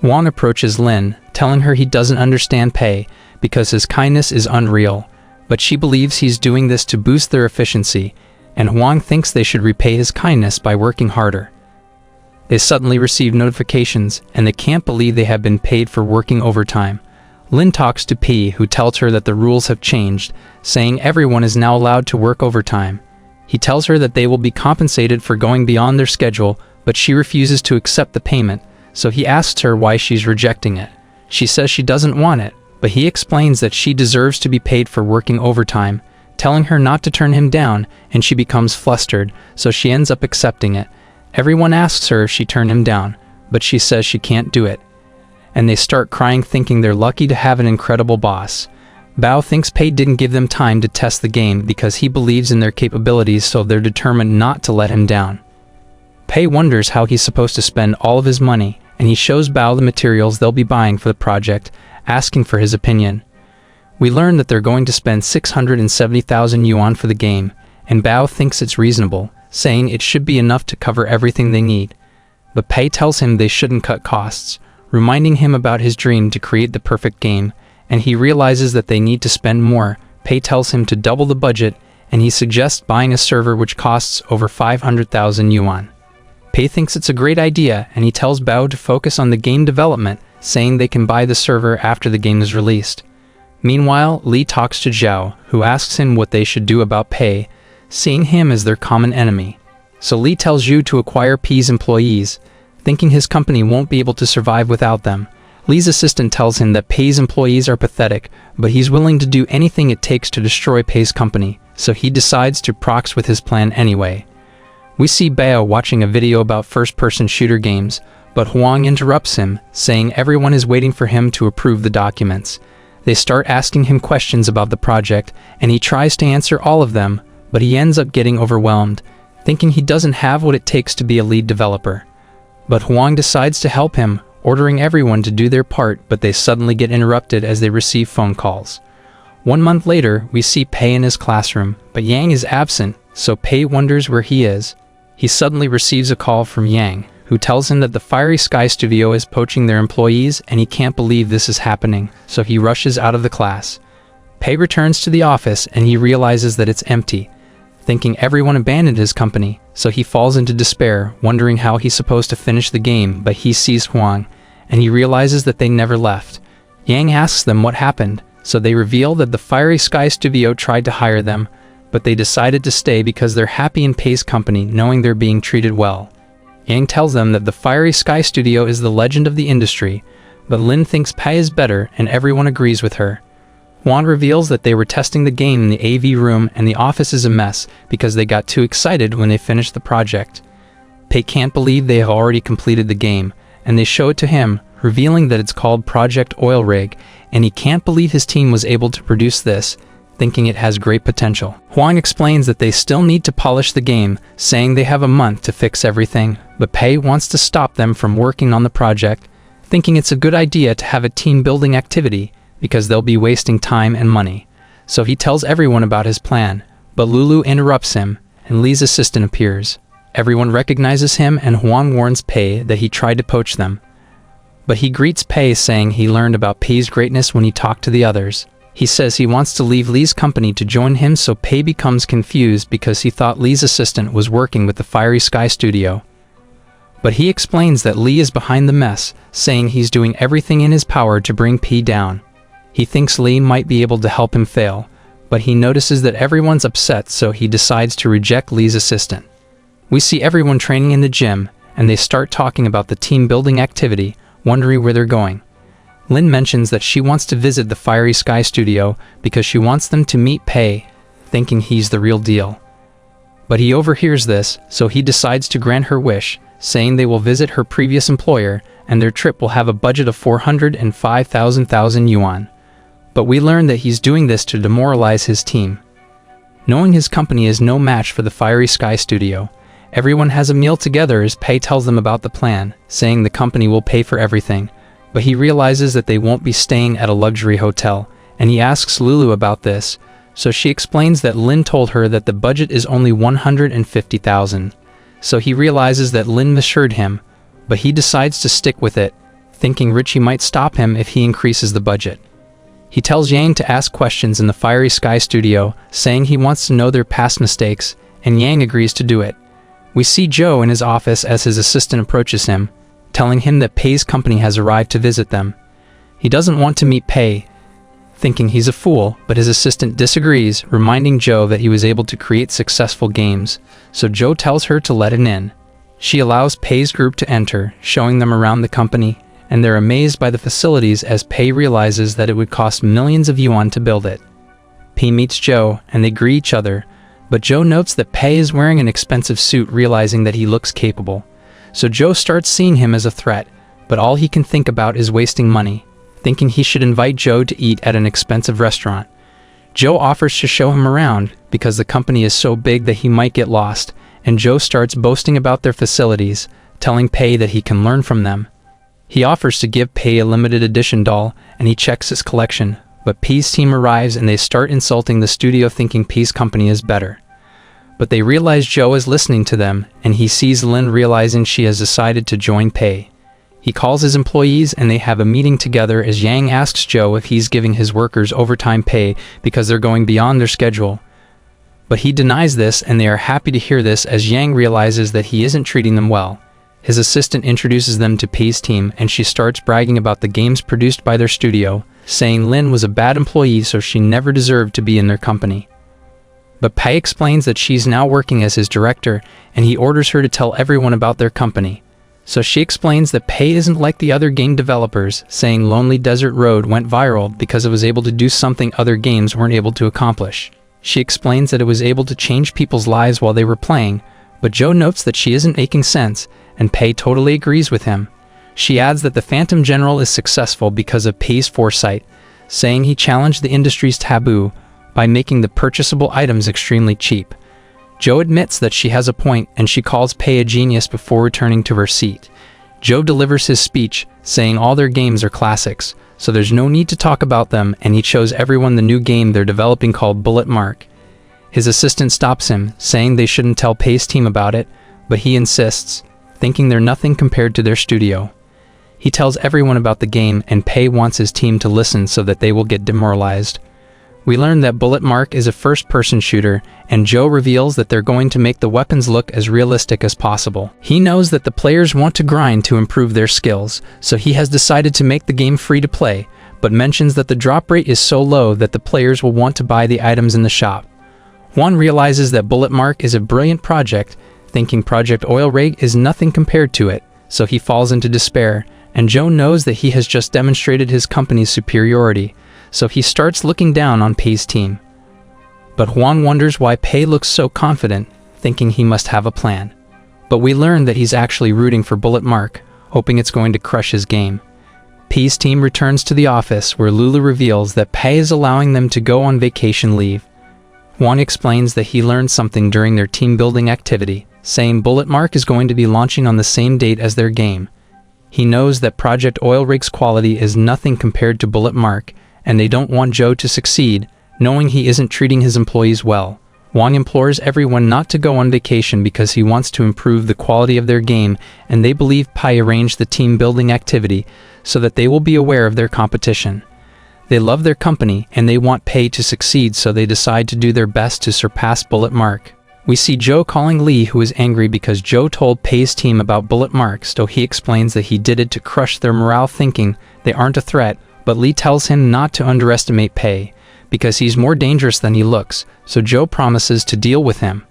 Huang approaches Lin, telling her he doesn't understand Pei because his kindness is unreal, but she believes he's doing this to boost their efficiency, and Huang thinks they should repay his kindness by working harder. They suddenly receive notifications, and they can't believe they have been paid for working overtime. Lin talks to Pei, who tells her that the rules have changed, saying everyone is now allowed to work overtime. He tells her that they will be compensated for going beyond their schedule, but she refuses to accept the payment, so he asks her why she's rejecting it. She says she doesn't want it, but he explains that she deserves to be paid for working overtime, telling her not to turn him down, and she becomes flustered, so she ends up accepting it. Everyone asks her if she turned him down, but she says she can't do it. And they start crying, thinking they're lucky to have an incredible boss. Bao thinks Pei didn't give them time to test the game because he believes in their capabilities, so they're determined not to let him down. Pei wonders how he's supposed to spend all of his money, and he shows Bao the materials they'll be buying for the project, asking for his opinion. We learn that they're going to spend 670,000 yuan for the game, and Bao thinks it's reasonable, saying it should be enough to cover everything they need. But Pei tells him they shouldn't cut costs, reminding him about his dream to create the perfect game, and he realizes that they need to spend more. Pei tells him to double the budget, and he suggests buying a server which costs over 500,000 yuan. Pei thinks it's a great idea, and he tells Bao to focus on the game development, saying they can buy the server after the game is released. Meanwhile, Li talks to Zhao, who asks him what they should do about Pei, seeing him as their common enemy. So Li tells Zhu to acquire Pei's employees, thinking his company won't be able to survive without them. Li's assistant tells him that Pei's employees are pathetic, but he's willing to do anything it takes to destroy Pei's company, so he decides to prox with his plan anyway. We see Bao watching a video about first-person shooter games, but Huang interrupts him, saying everyone is waiting for him to approve the documents. They start asking him questions about the project, and he tries to answer all of them, but he ends up getting overwhelmed, thinking he doesn't have what it takes to be a lead developer. But Huang decides to help him, ordering everyone to do their part, but they suddenly get interrupted as they receive phone calls. 1 month later, we see Pei in his classroom, but Yang is absent, so Pei wonders where he is. He suddenly receives a call from Yang, who tells him that the Fiery Sky Studio is poaching their employees, and he can't believe this is happening, so he rushes out of the class. Pei returns to the office, and he realizes that it's empty, thinking everyone abandoned his company, so he falls into despair, wondering how he's supposed to finish the game, but he sees Huang, and he realizes that they never left. Yang asks them what happened, so they reveal that the Fiery Sky Studio tried to hire them, but they decided to stay because they're happy in Pei's company, knowing they're being treated well. Yang tells them that the Fiery Sky Studio is the legend of the industry, but Lin thinks Pei is better, and everyone agrees with her. Huang reveals that they were testing the game in the AV room, and the office is a mess because they got too excited when they finished the project. Pei can't believe they have already completed the game, and they show it to him, revealing that it's called Project Oil Rig, and he can't believe his team was able to produce this, thinking it has great potential. Huang explains that they still need to polish the game, saying they have a month to fix everything, but Pei wants to stop them from working on the project, thinking it's a good idea to have a team-building activity because they'll be wasting time and money. So he tells everyone about his plan, but Lulu interrupts him, and Li's assistant appears. Everyone recognizes him, and Huang warns Pei that he tried to poach them. But he greets Pei, saying he learned about Pei's greatness when he talked to the others. He says he wants to leave Li's company to join him, so Pei becomes confused because he thought Li's assistant was working with the Fiery Sky Studio. But he explains that Li is behind the mess, saying he's doing everything in his power to bring Pei down. He thinks Li might be able to help him fail, but he notices that everyone's upset, so he decides to reject Li's assistant. We see everyone training in the gym, and they start talking about the team-building activity, wondering where they're going. Lin mentions that she wants to visit the Fiery Sky Studio because she wants them to meet Pei, thinking he's the real deal. But he overhears this, so he decides to grant her wish, saying they will visit her previous employer, and their trip will have a budget of 405,000 yuan. But we learn that he's doing this to demoralize his team. Knowing his company is no match for the Fiery Sky Studio, everyone has a meal together as Pei tells them about the plan, saying the company will pay for everything. But he realizes that they won't be staying at a luxury hotel, and he asks Lulu about this, so she explains that Lin told her that the budget is only 150,000. So he realizes that Lin misheard him, but he decides to stick with it, thinking Richie might stop him if he increases the budget. He tells Yang to ask questions in the Fiery Sky Studio, saying he wants to know their past mistakes, and Yang agrees to do it. We see Joe in his office as his assistant approaches him, telling him that Pei's company has arrived to visit them. He doesn't want to meet Pei, thinking he's a fool, but his assistant disagrees, reminding Joe that he was able to create successful games, so Joe tells her to let him in. She allows Pei's group to enter, showing them around the company, and they're amazed by the facilities as Pei realizes that it would cost millions of yuan to build it. Pei meets Joe, and they greet each other, but Joe notes that Pei is wearing an expensive suit, realizing that he looks capable. So Joe starts seeing him as a threat, but all he can think about is wasting money, thinking he should invite Joe to eat at an expensive restaurant. Joe offers to show him around, because the company is so big that he might get lost, and Joe starts boasting about their facilities, telling Pei that he can learn from them. He offers to give Pei a limited edition doll, and he checks his collection, but Pei's team arrives and they start insulting the studio, thinking Pei's company is better. But they realize Joe is listening to them, and he sees Lin realizing she has decided to join Pei. He calls his employees and they have a meeting together as Yang asks Joe if he's giving his workers overtime pay because they're going beyond their schedule. But he denies this, and they are happy to hear this as Yang realizes that he isn't treating them well. His assistant introduces them to Pei's team, and she starts bragging about the games produced by their studio, saying Lin was a bad employee, so she never deserved to be in their company. But Pei explains that she's now working as his director, and he orders her to tell everyone about their company. So she explains that Pei isn't like the other game developers, saying Lonely Desert Road went viral because it was able to do something other games weren't able to accomplish. She explains that it was able to change people's lives while they were playing, but Joe notes that she isn't making sense, and Pei totally agrees with him. She adds that the Phantom General is successful because of Pei's foresight, saying he challenged the industry's taboo by making the purchasable items extremely cheap. Joe admits that she has a point, and she calls Pei a genius before returning to her seat. Joe delivers his speech, saying all their games are classics, so there's no need to talk about them, and he shows everyone the new game they're developing called Bullet Mark. His assistant stops him, saying they shouldn't tell Pei's team about it, but he insists, thinking they're nothing compared to their studio. He tells everyone about the game, and Pei wants his team to listen so that they will get demoralized. We learn that Bullet Mark is a first-person shooter, and Joe reveals that they're going to make the weapons look as realistic as possible. He knows that the players want to grind to improve their skills, so he has decided to make the game free to play, but mentions that the drop rate is so low that the players will want to buy the items in the shop. Juan realizes that Bullet Mark is a brilliant project, thinking Project Oil Rig is nothing compared to it, so he falls into despair, and Joe knows that he has just demonstrated his company's superiority, so he starts looking down on Pei's team. But Juan wonders why Pei looks so confident, thinking he must have a plan. But we learn that he's actually rooting for Bullet Mark, hoping it's going to crush his game. Pei's team returns to the office, where Lulu reveals that Pei is allowing them to go on vacation leave. Juan explains that he learned something during their team-building activity, saying Bullet Mark is going to be launching on the same date as their game. He knows that Project Oil Rig's quality is nothing compared to Bullet Mark, and they don't want Joe to succeed, knowing he isn't treating his employees well. Juan implores everyone not to go on vacation because he wants to improve the quality of their game, and they believe Pei arranged the team-building activity so that they will be aware of their competition. They love their company, and they want Pei to succeed, so they decide to do their best to surpass Bullet Mark. We see Joe calling Lee, who is angry because Joe told Pei's team about Bullet Mark, so he explains that he did it to crush their morale, thinking they aren't a threat, but Lee tells him not to underestimate Pei, because he's more dangerous than he looks, so Joe promises to deal with him.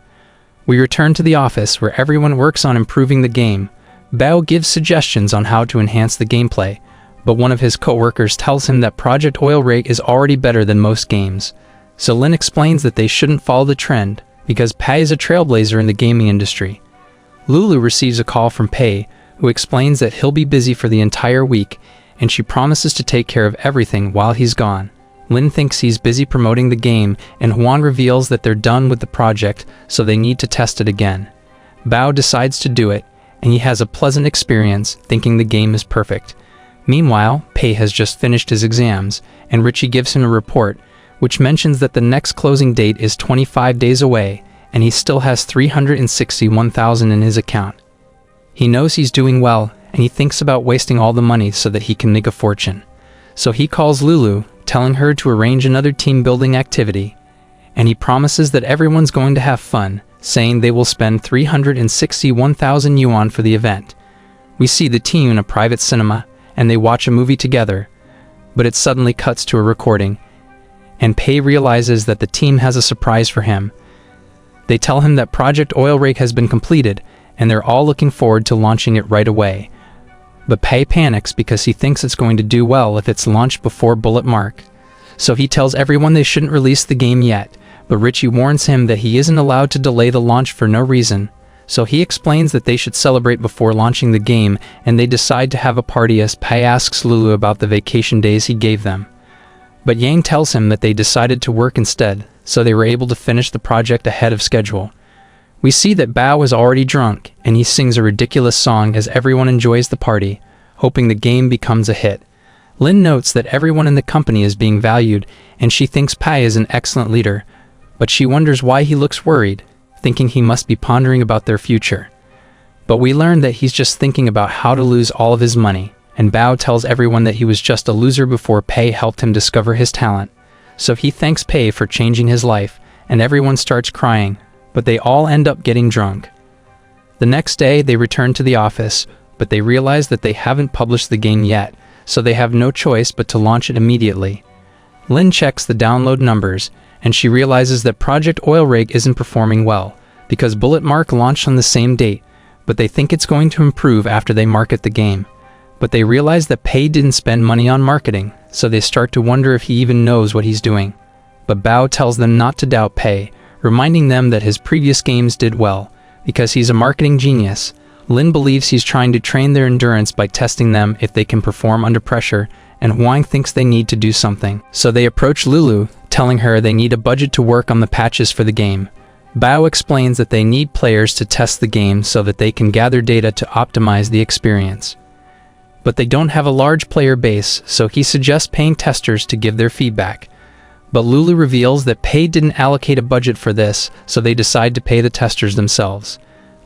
We return to the office, where everyone works on improving the game. Bao gives suggestions on how to enhance the gameplay, but one of his co-workers tells him that Project Oil Rig is already better than most games. So Lin explains that they shouldn't follow the trend, because Pei is a trailblazer in the gaming industry. Lulu receives a call from Pei, who explains that he'll be busy for the entire week, and she promises to take care of everything while he's gone. Lin thinks he's busy promoting the game, and Huan reveals that they're done with the project, so they need to test it again. Bao decides to do it, and he has a pleasant experience, thinking the game is perfect. Meanwhile, Pei has just finished his exams, and Richie gives him a report, which mentions that the next closing date is 25 days away, and he still has 361,000 in his account. He knows he's doing well, and he thinks about wasting all the money so that he can make a fortune. So he calls Lulu, telling her to arrange another team-building activity, and he promises that everyone's going to have fun, saying they will spend 361,000 yuan for the event. We see the team in a private cinema, and they watch a movie together, but it suddenly cuts to a recording, and Pei realizes that the team has a surprise for him. They tell him that Project Oil Rig has been completed, and they're all looking forward to launching it right away. But Pei panics because he thinks it's going to do well if it's launched before Bullet Mark. So he tells everyone they shouldn't release the game yet, but Richie warns him that he isn't allowed to delay the launch for no reason. So he explains that they should celebrate before launching the game, and they decide to have a party as Pei asks Lulu about the vacation days he gave them. But Yang tells him that they decided to work instead, so they were able to finish the project ahead of schedule. We see that Bao is already drunk, and he sings a ridiculous song as everyone enjoys the party, hoping the game becomes a hit. Lin notes that everyone in the company is being valued, and she thinks Pei is an excellent leader, but she wonders why he looks worried, thinking he must be pondering about their future. But we learn that he's just thinking about how to lose all of his money, and Bao tells everyone that he was just a loser before Pei helped him discover his talent. So he thanks Pei for changing his life, and everyone starts crying, but they all end up getting drunk. The next day, they return to the office, but they realize that they haven't published the game yet, so they have no choice but to launch it immediately. Lin checks the download numbers, and she realizes that Project Oil Rig isn't performing well, because Bullet Mark launched on the same date, but they think it's going to improve after they market the game. But they realize that Pei didn't spend money on marketing, so they start to wonder if he even knows what he's doing. But Bao tells them not to doubt Pei, reminding them that his previous games did well, because he's a marketing genius. Lin believes he's trying to train their endurance by testing them if they can perform under pressure, and Huang thinks they need to do something. So they approach Lulu, telling her they need a budget to work on the patches for the game. Bao explains that they need players to test the game so that they can gather data to optimize the experience. But they don't have a large player base, so he suggests paying testers to give their feedback. But Lulu reveals that Pei didn't allocate a budget for this, so they decide to pay the testers themselves.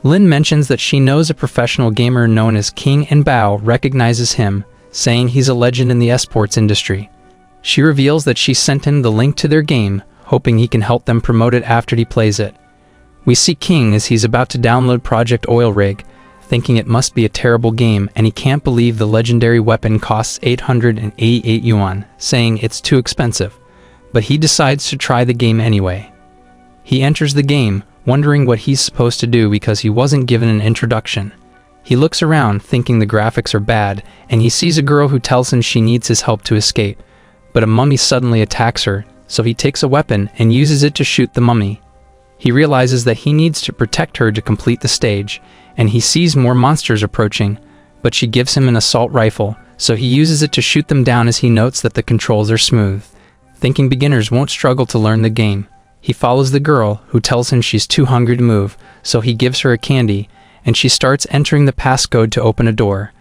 Lin mentions that she knows a professional gamer known as King, and Bao recognizes him, saying he's a legend in the esports industry. She reveals that she sent him the link to their game, hoping he can help them promote it after he plays it. We see King as he's about to download Project Oil Rig, thinking it must be a terrible game, and he can't believe the legendary weapon costs 888 yuan, saying it's too expensive. But he decides to try the game anyway. He enters the game, wondering what he's supposed to do because he wasn't given an introduction. He looks around, thinking the graphics are bad, and he sees a girl who tells him she needs his help to escape. But a mummy suddenly attacks her, so he takes a weapon and uses it to shoot the mummy. He realizes that he needs to protect her to complete the stage, and he sees more monsters approaching, but she gives him an assault rifle, so he uses it to shoot them down as he notes that the controls are smooth. Thinking beginners won't struggle to learn the game, he follows the girl, who tells him she's too hungry to move, so he gives her a candy, and she starts entering the passcode to open a door.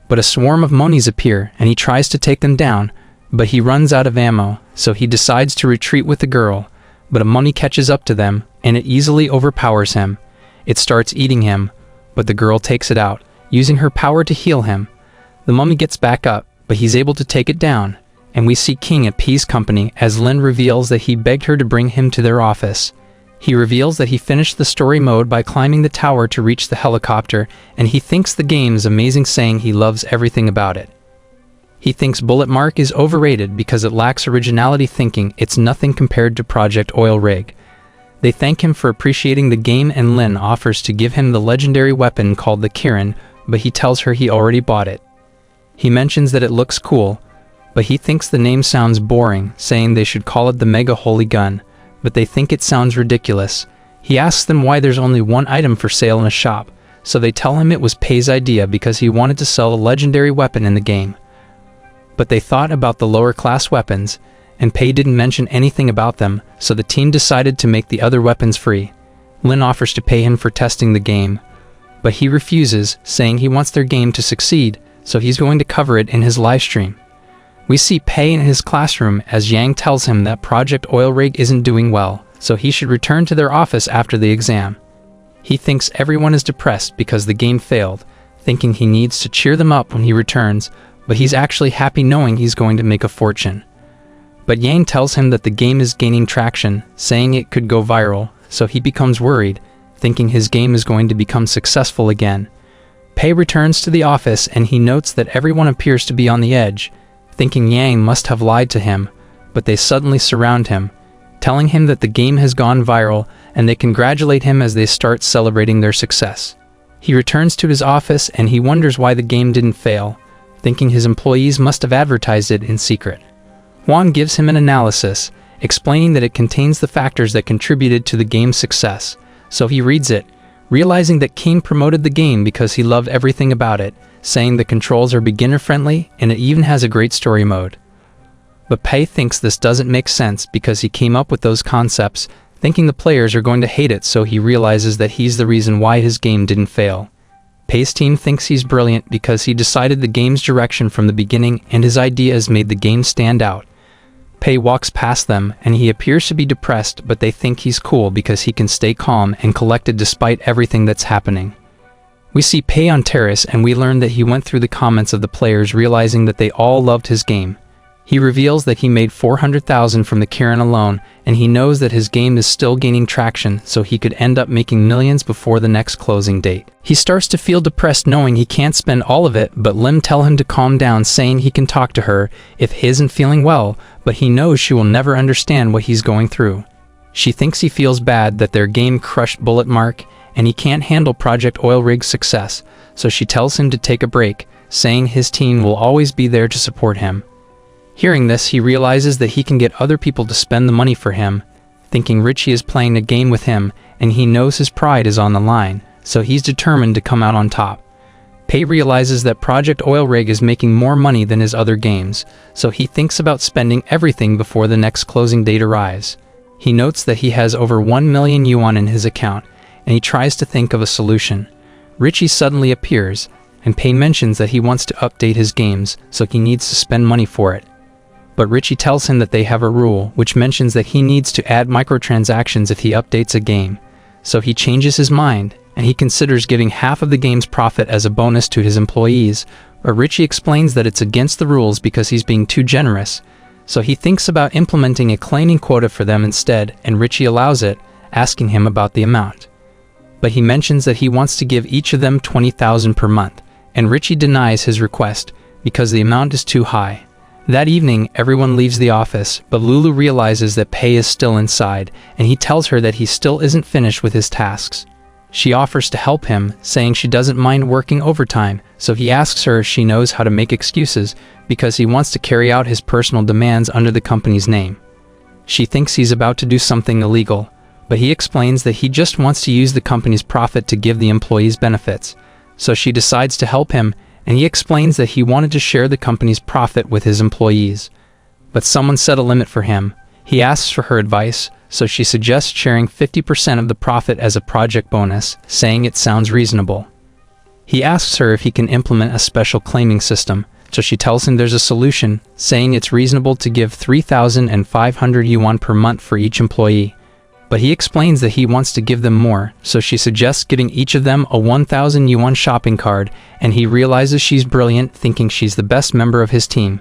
But a swarm of monies appear, and he tries to take them down, but he runs out of ammo, so he decides to retreat with the girl, but a mummy catches up to them, and it easily overpowers him. It starts eating him, but the girl takes it out, using her power to heal him. The mummy gets back up, but he's able to take it down, and we see King at P's company as Lin reveals that he begged her to bring him to their office. He reveals that he finished the story mode by climbing the tower to reach the helicopter, and he thinks the game is amazing, saying he loves everything about it. He thinks Bullet Mark is overrated because it lacks originality, thinking it's nothing compared to Project Oil Rig. They thank him for appreciating the game, and Lin offers to give him the legendary weapon called the Kirin, but he tells her he already bought it. He mentions that it looks cool, but he thinks the name sounds boring, saying they should call it the Mega Holy Gun, but they think it sounds ridiculous. He asks them why there's only one item for sale in a shop, so they tell him it was Pei's idea because he wanted to sell a legendary weapon in the game. But they thought about the lower class weapons, and Pei didn't mention anything about them, so the team decided to make the other weapons free. Lin offers to pay him for testing the game, but he refuses, saying he wants their game to succeed, so he's going to cover it in his livestream. We see Pei in his classroom as Yang tells him that Project Oil Rig isn't doing well, so he should return to their office after the exam. He thinks everyone is depressed because the game failed, thinking he needs to cheer them up when he returns, but he's actually happy knowing he's going to make a fortune. But Yang tells him that the game is gaining traction, saying it could go viral, so he becomes worried, thinking his game is going to become successful again. Pei returns to the office and he notes that everyone appears to be on the edge, thinking Yang must have lied to him, but they suddenly surround him, telling him that the game has gone viral and they congratulate him as they start celebrating their success. He returns to his office and he wonders why the game didn't fail, thinking his employees must have advertised it in secret. Juan gives him an analysis, explaining that it contains the factors that contributed to the game's success, so he reads it, realizing that King promoted the game because he loved everything about it, saying the controls are beginner-friendly and it even has a great story mode. But Pei thinks this doesn't make sense because he came up with those concepts, thinking the players are going to hate it, so he realizes that he's the reason why his game didn't fail. Pei's team thinks he's brilliant because he decided the game's direction from the beginning and his ideas made the game stand out. Pei walks past them and he appears to be depressed, but they think he's cool because he can stay calm and collected despite everything that's happening. We see Pei on terrace and we learn that he went through the comments of the players, realizing that they all loved his game. He reveals that he made 400,000 from the Karen alone, and he knows that his game is still gaining traction, so he could end up making millions before the next closing date. He starts to feel depressed knowing he can't spend all of it, but Lim tells him to calm down, saying he can talk to her if he isn't feeling well, but he knows she will never understand what he's going through. She thinks he feels bad that their game crushed Bullet Mark, and he can't handle Project Oil Rig's success, so she tells him to take a break, saying his team will always be there to support him. Hearing this, he realizes that he can get other people to spend the money for him, thinking Richie is playing a game with him, and he knows his pride is on the line, so he's determined to come out on top. Pei realizes that Project Oil Rig is making more money than his other games, so he thinks about spending everything before the next closing date arrives. He notes that he has over 1 million yuan in his account, and he tries to think of a solution. Richie suddenly appears, and Pei mentions that he wants to update his games, so he needs to spend money for it. But Richie tells him that they have a rule which mentions that he needs to add microtransactions if he updates a game, so he changes his mind, and he considers giving half of the game's profit as a bonus to his employees, but Richie explains that it's against the rules because he's being too generous, so he thinks about implementing a claiming quota for them instead, and Richie allows it, asking him about the amount. But he mentions that he wants to give each of them 20,000 per month, and Richie denies his request because the amount is too high. That evening, everyone leaves the office, but Lulu realizes that Pei is still inside, and he tells her that he still isn't finished with his tasks. She offers to help him, saying she doesn't mind working overtime, so he asks her if she knows how to make excuses, because he wants to carry out his personal demands under the company's name. She thinks he's about to do something illegal, but he explains that he just wants to use the company's profit to give the employees benefits, so she decides to help him, and he explains that he wanted to share the company's profit with his employees. But someone set a limit for him. He asks for her advice, so she suggests sharing 50% of the profit as a project bonus, saying it sounds reasonable. He asks her if he can implement a special claiming system, so she tells him there's a solution, saying it's reasonable to give 3,500 yuan per month for each employee. But he explains that he wants to give them more, so she suggests getting each of them a 1,000 yuan shopping card, and he realizes she's brilliant, thinking she's the best member of his team.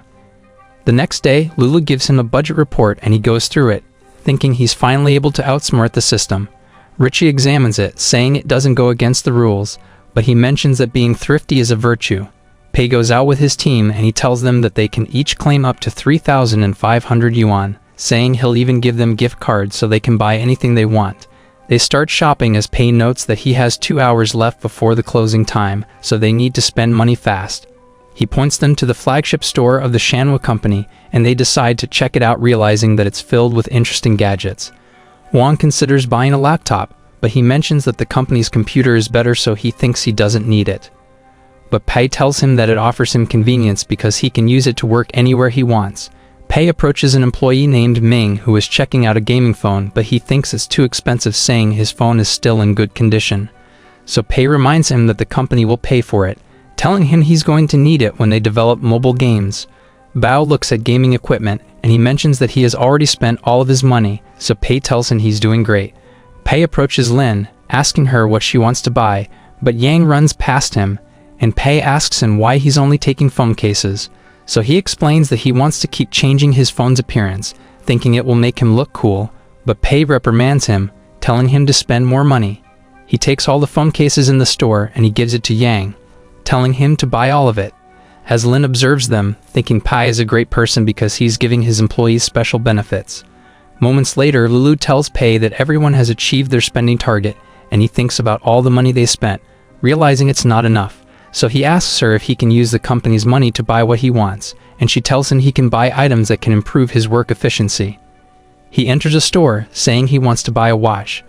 The next day, Lulu gives him a budget report and he goes through it, thinking he's finally able to outsmart the system. Richie examines it, saying it doesn't go against the rules, but he mentions that being thrifty is a virtue. Pei goes out with his team and he tells them that they can each claim up to 3,500 yuan. Saying he'll even give them gift cards so they can buy anything they want. They start shopping as Pei notes that he has 2 hours left before the closing time, so they need to spend money fast. He points them to the flagship store of the Shanwa company, and they decide to check it out, realizing that it's filled with interesting gadgets. Wang considers buying a laptop, but he mentions that the company's computer is better, so he thinks he doesn't need it. But Pei tells him that it offers him convenience because he can use it to work anywhere he wants. Pei approaches an employee named Ming who is checking out a gaming phone, but he thinks it's too expensive, saying his phone is still in good condition. So Pei reminds him that the company will pay for it, telling him he's going to need it when they develop mobile games. Bao looks at gaming equipment, and he mentions that he has already spent all of his money, so Pei tells him he's doing great. Pei approaches Lin, asking her what she wants to buy, but Yang runs past him, and Pei asks him why he's only taking phone cases. So he explains that he wants to keep changing his phone's appearance, thinking it will make him look cool, but Pei reprimands him, telling him to spend more money. He takes all the phone cases in the store and he gives it to Yang, telling him to buy all of it. As Lin observes them, thinking Pei is a great person because he's giving his employees special benefits. Moments later, Lulu tells Pei that everyone has achieved their spending target, and he thinks about all the money they spent, realizing it's not enough. So he asks her if he can use the company's money to buy what he wants, and she tells him he can buy items that can improve his work efficiency. He enters a store, saying he wants to buy a watch,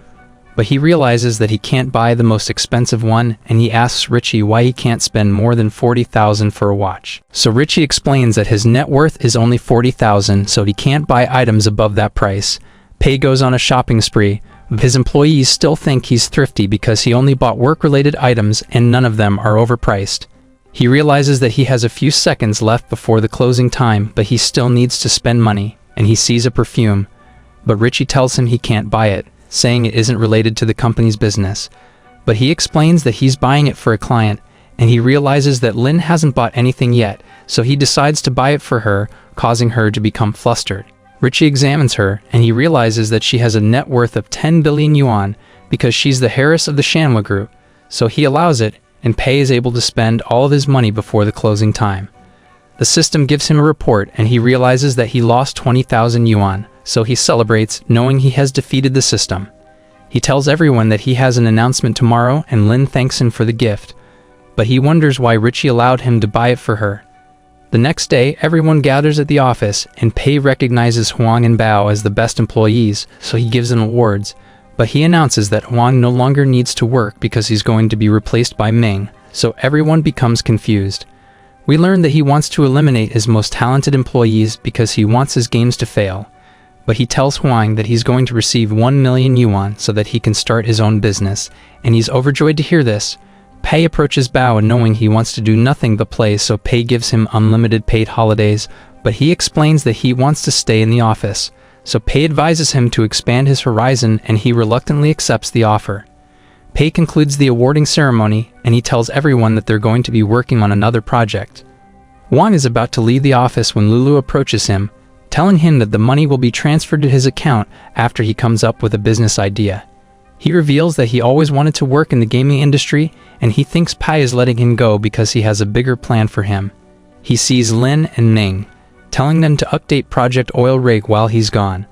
but he realizes that he can't buy the most expensive one, and he asks Richie why he can't spend more than 40,000 for a watch. So Richie explains that his net worth is only 40,000, so he can't buy items above that price. Pei goes on a shopping spree, but his employees still think he's thrifty because he only bought work-related items and none of them are overpriced. He realizes that he has a few seconds left before the closing time, but he still needs to spend money, and he sees a perfume. But Richie tells him he can't buy it, saying it isn't related to the company's business. But he explains that he's buying it for a client, and he realizes that Lin hasn't bought anything yet, so he decides to buy it for her, causing her to become flustered. Richie examines her, and he realizes that she has a net worth of 10 billion yuan because she's the heiress of the Shanhua group, so he allows it, and Pei is able to spend all of his money before the closing time. The system gives him a report, and he realizes that he lost 20,000 yuan, so he celebrates, knowing he has defeated the system. He tells everyone that he has an announcement tomorrow, and Lin thanks him for the gift, but he wonders why Richie allowed him to buy it for her. The next day, everyone gathers at the office, and Pei recognizes Huang and Bao as the best employees, so he gives them awards, but he announces that Huang no longer needs to work because he's going to be replaced by Ming, so everyone becomes confused. We learn that he wants to eliminate his most talented employees because he wants his games to fail. But he tells Huang that he's going to receive 1 million yuan so that he can start his own business, and he's overjoyed to hear this. Pei approaches Bao, knowing he wants to do nothing but play, so Pei gives him unlimited paid holidays, but he explains that he wants to stay in the office. So Pei advises him to expand his horizon, and he reluctantly accepts the offer. Pei concludes the awarding ceremony, and he tells everyone that they're going to be working on another project. Huang is about to leave the office when Lulu approaches him, telling him that the money will be transferred to his account after he comes up with a business idea. He reveals that he always wanted to work in the gaming industry, and he thinks Pei is letting him go because he has a bigger plan for him. He sees Lin and Ming, telling them to update Project Oil Rig while he's gone.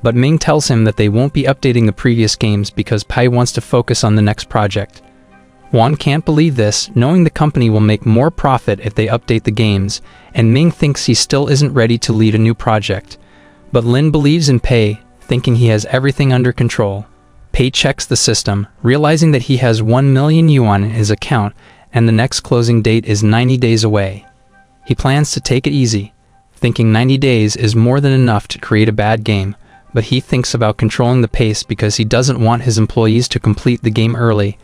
But Ming tells him that they won't be updating the previous games because Pei wants to focus on the next project. Huang can't believe this, knowing the company will make more profit if they update the games, and Ming thinks he still isn't ready to lead a new project. But Lin believes in Pei, thinking he has everything under control. Pei checks the system, realizing that he has 1 million yuan in his account, and the next closing date is 90 days away. He plans to take it easy, thinking 90 days is more than enough to create a bad game, but he thinks about controlling the pace because he doesn't want his employees to complete the game early,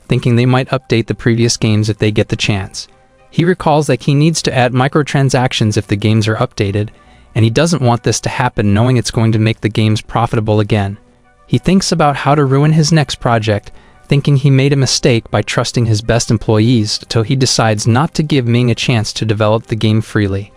thinking they might update the previous games if they get the chance. He recalls that he needs to add microtransactions if the games are updated, and he doesn't want this to happen, knowing it's going to make the games profitable again. He thinks about how to ruin his next project, thinking he made a mistake by trusting his best employees, so he decides not to give Ming a chance to develop the game freely.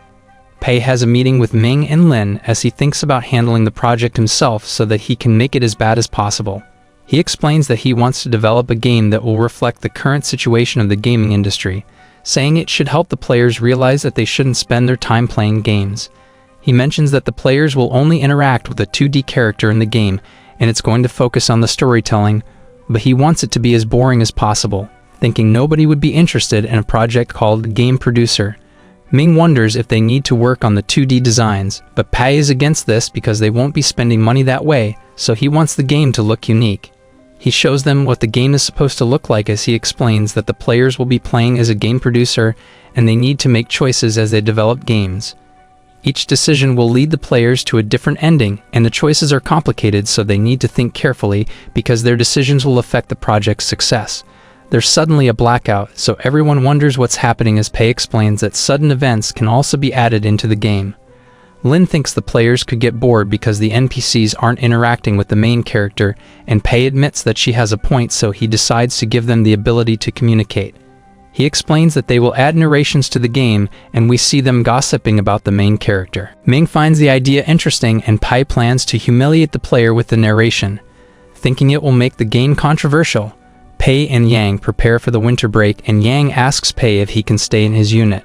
Pei has a meeting with Ming and Lin as he thinks about handling the project himself so that he can make it as bad as possible. He explains that he wants to develop a game that will reflect the current situation of the gaming industry, saying it should help the players realize that they shouldn't spend their time playing games. He mentions that the players will only interact with a 2D character in the game, and it's going to focus on the storytelling, but he wants it to be as boring as possible, thinking nobody would be interested in a project called Game Producer. Ming wonders if they need to work on the 2D designs, but Pei is against this because they won't be spending money that way, so he wants the game to look unique. He shows them what the game is supposed to look like as he explains that the players will be playing as a game producer and they need to make choices as they develop games. Each decision will lead the players to a different ending, and the choices are complicated, so they need to think carefully because their decisions will affect the project's success. There's suddenly a blackout, so everyone wonders what's happening as Pei explains that sudden events can also be added into the game. Lin thinks the players could get bored because the NPCs aren't interacting with the main character, and Pei admits that she has a point, so he decides to give them the ability to communicate. He explains that they will add narrations to the game, and we see them gossiping about the main character. Ming finds the idea interesting, and Pei plans to humiliate the player with the narration. Thinking it will make the game controversial, Pei and Yang prepare for the winter break, and Yang asks Pei if he can stay in his unit.